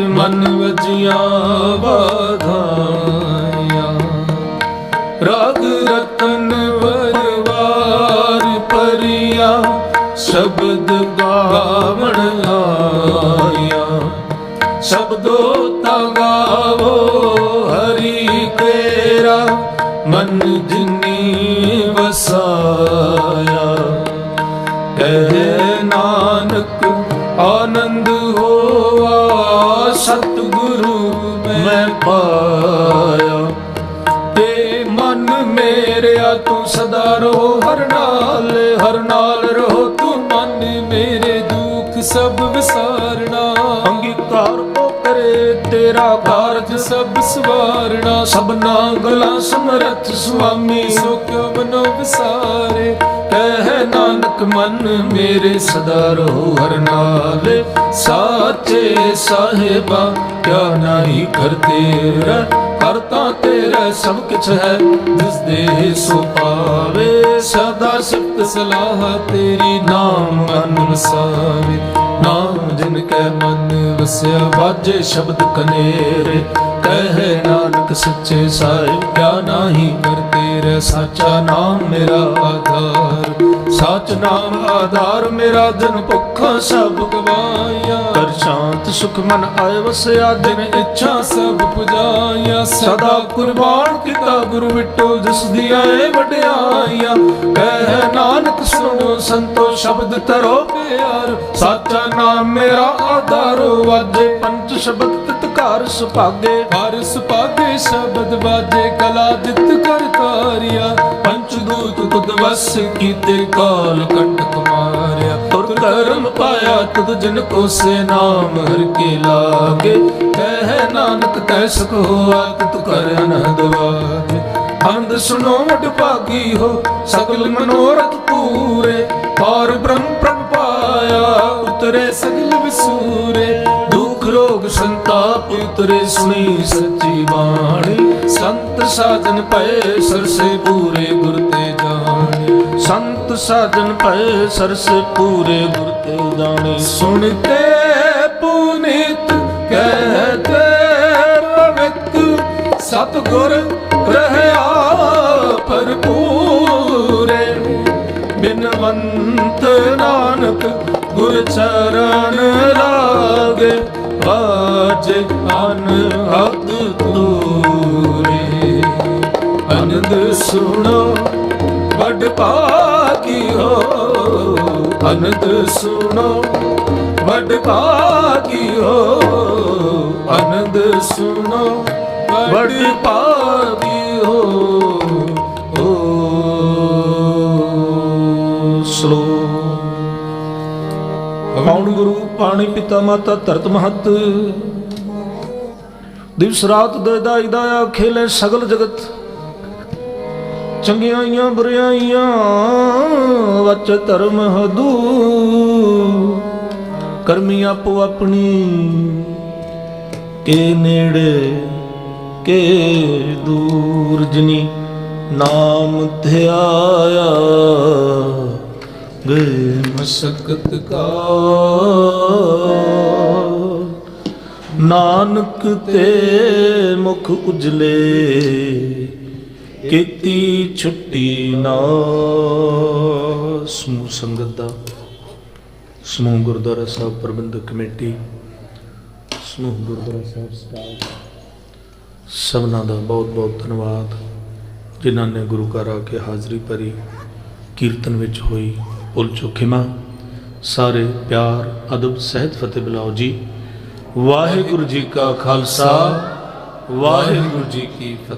ਮਨ ਵਜੀਆਂ ਵਾਧਾਈਆਂ। ਰਾਗ ਰਤਨ ਵਰਵਾਰ ਪਰਿਆ, ਸ਼ਬਦ ਗਾਵਣ ਆਇਆ। ਸ਼ਬਦੋ ਤਾ ਗਾਵੋ ਹਰੀ ਤੇਰਾ, ਮਨ ਜਿਨੀ ਵਸਾਇਆ। ਕਹੇ ਨਾਨਕ ਆਨੰਦ ਹੋਆ, ਸਤਿਗੁਰੂ ਮੈਂ ਪਾਇਆ। ਤੇ ਮਨ ਮੇਰਿਆ ਤੂੰ ਸਦਾ ਰਹੋ ਹਰ ਨਾਲ, ਹਰ ਨਾਲ ਰਹੋ ਤੂੰ ਮਨ ਮੇਰੇ, ਦੁੱਖ ਸਭ ਵਿਸਾਰਨਾ। ਅੰਗੀਕਾਰ ਉਹ ਕਰੇ ਤੇਰਾ ਕਾਰਜ ਸਭ ਸਵਾਰਣਾ। ਸਭਨਾ ਗਲਾਂ ਸਮਰੱਥ ਸੁਆਮੀ, ਸੋ ਕਿਉ ਮਨੋ ਵਿਸਾਰੇ। ਕਹਿ ਨਾਨਕ ਮਨ ਮੇਰੇ ਸਦਾ ਰਹੋ ਹਰ ਨਾਲ। ਸਾਚੇ ਸਾਹਿਬਾ ਕਿਆ ਨਹੀਂ ਕਰ ਤੇਰਾ, ਕਰਤਾ ਤੇਰਾ ਸਭ ਕਿਛ ਹੈ ਜਿਸ ਦੇ ਸੋ ਪਾਵੇ। ਸਦਾ ਸਿਫਤ ਸਲਾਹ ਤੇਰੀ ਨਾਮ ਮਨ ਵਸਾਵੇ। ਨਾਮ ਜਿਨ ਕੈ ਮਨ ਵਸਿਆ ਬਾਜੇ ਸ਼ਬਦ ਕਨੇਰੇ। ਕਹਿ ਨਾਨਕ ਸੱਚੇ ਸਾਹਿਬ ਕਿਆ ਨਾਹੀ ਕਰ ਤੇਰੇ। ਸਾਚਾ ਨਾਮ ਮੇਰਾ ਆਧਾਰ, ਸਾਚ ਨਾਮ ਆਧਾਰ ਮੇਰਾ। ਦਿਨ ਭੁੱਖਾ ਸਭ ਗਵਾਇਆ, ਕਰ ਸ਼ਾਂਤ ਸੁਖ ਮਨ ਆਏ ਵਸਿਆ। ਦਿਨ ਇੱਛਾ ਸਭ ਪੁਜਾਇਆ, ਸਦਾ ਕੁਰਬਾਨ ਕੀਤਾ ਗੁਰੂ ਵਿਟੋ ਜਿਸ ਦੀ ਆਏ ਵਡਿਆਈਆਂ। ਕਹਿ ਨਾਨਕ ਸੁਣੋ ਸੰਤੋ ਸ਼ਬਦ ਤਰੋ ਪਿਆਰ। ਸਾਚਾ ਨਾਮ ਮੇਰਾ ਆਧਾਰ, ਵਾਜੇ ਪੰਚ ਸ਼ਬਦ ਤਿਤ ਘਰ ਸੁਭਾਗੇ। ਹਰ ਸੁਭਾਗੇ ਸ਼ਬਦ ਵਾਜੇ ਕਲਾ ਦਿੱਤ ਕਰ ਤਾਰਿਆ। ਪੰਚ ਦੂਤ ਤੁਧ ਵਸ ਕੀਤੇ ਕਾਲ ਕੰਟਕ ਮਾਰਿਆ। ਤੁਰ ਕਰਮ ਪਾਇਆ ਤੁਧ ਜਿਨ ਕੋ ਸੇ ਨਾਮ ਹਰ ਕੇ ਲਾਗੇ। ਕਹਿ ਨਾਨਕ ਤੈ ਸੁਖ ਹੋਆ ਤਿਤ ਕਰ ਅਨਹਦ ਵਾਜੇ। ਆਨੰਦ ਸੁਣੋ ਵਡ ਭਾਗੀ ਹੋ ਸਗਲ ਮਨੋਰਥ ਪੂਰੇ। ਪਾਰ ਬ੍ਰਹਮ ਪ੍ਰਭ ਪਾਇਆ ਉਤਰੇ ਸਗਲ ਵਿਸੂਰੇ। ਦੁਖ ਰੋਗ ਸੰਤਾਪ ਉਤਰੇ ਸੁਣੀ ਸੱਚੀ ਬਾਣੀ। ਸੰਤ ਸਾਜਨ ਪਏ ਸਰਸੇ ਪੂਰੇ ਗੁਰ ਤੇ ਜਾਣੇ। ਸੰਤ ਸਾਜਨ ਪਏ ਸਰਸੇ ਪੂਰੇ ਗੁਰ ਤੇ ਜਾਣੇ। ਸੁਣਤੇ ਪੁਨੀਤ ਕਹਤੇ ਪਵਿੱਤ ਸਤਿਗੁਰ ਰਹਿਆ ਭਰਪੂਰੇ। ਬਿਨਵੰਤ ਨਾਨਕ ਗੁਰ ਚਰਨ ਲਾਗੇ। ਬਾਜੇ ਅਨਹਦ ਤੂਰੇ। ਅਨੰਦ ਸੁਣੋ ਵਡ ਭਾਗੀ ਹੋ। ਅਨੰਦ ਸੁਣੋ ਵਡ ਭਾਗੀ ਹੋ। ਅਨੰਦ ਸੁਣੋ ਵਡ ਭਾਗੀ ਹੋ। ਸਲੋਕ। ਪਾਉਣ ਗੁਰੂ ਪਾਣੀ ਪਿਤਾ ਮਾਤਾ ਧਰਤ ਮਹਤ। ਦਿਵਸ ਰਾਤ ਦਾਈ ਦਾਇਆ ਖੇਲੇ ਸਗਲ ਜਗਤ। ਚੰਗਿਆਈਆਂ ਬੁਰਿਆਈਆਂ ਵਚ ਧਰਮ ਹਦੂ। ਕਰਮੀ ਆਪੋ ਆਪਣੀ ਕੇ ਨੇੜੇ ਕੇ ਦੂਰ। ਜਿਨੀ ਨਾਮ ਧਿਆਇਆ ਗਏ ਮਸਕਤ ਕਾ। ਨਾਨਕ ਤੇ ਮੁਖ ਉਜਲੇ ਕੀਤੀ ਛੁੱਟੀ ਨਾ। ਸਮੂਹ ਸੰਗਤ ਦਾ, ਸਮੂਹ ਗੁਰਦੁਆਰਾ ਸਾਹਿਬ ਪ੍ਰਬੰਧਕ ਕਮੇਟੀ, ਸਮੂਹ ਗੁਰਦੁਆਰਾ ਸਾਹਿਬ ਸਟਾਫ, ਸਭਨਾਂ ਦਾ ਬਹੁਤ ਬਹੁਤ ਧੰਨਵਾਦ ਜਿਨ੍ਹਾਂ ਨੇ ਗੁਰੂ ਘਰ ਆ ਕੇ ਹਾਜ਼ਰੀ ਭਰੀ। ਕੀਰਤਨ ਵਿੱਚ ਹੋਈ ਭੁੱਲ ਚੁੱਕ ਖਿਮਾ। ਸਾਰੇ ਪਿਆਰ ਅਦਬ ਸਹਿਤ ਫਤਿਹ ਬੁਲਾਓ ਜੀ। ਵਾਹਿਗੁਰੂ ਜੀ ਕਾ ਖਾਲਸਾ, ਵਾਹਿਗੁਰੂ ਜੀ ਕੀ ਫਤਿਹ।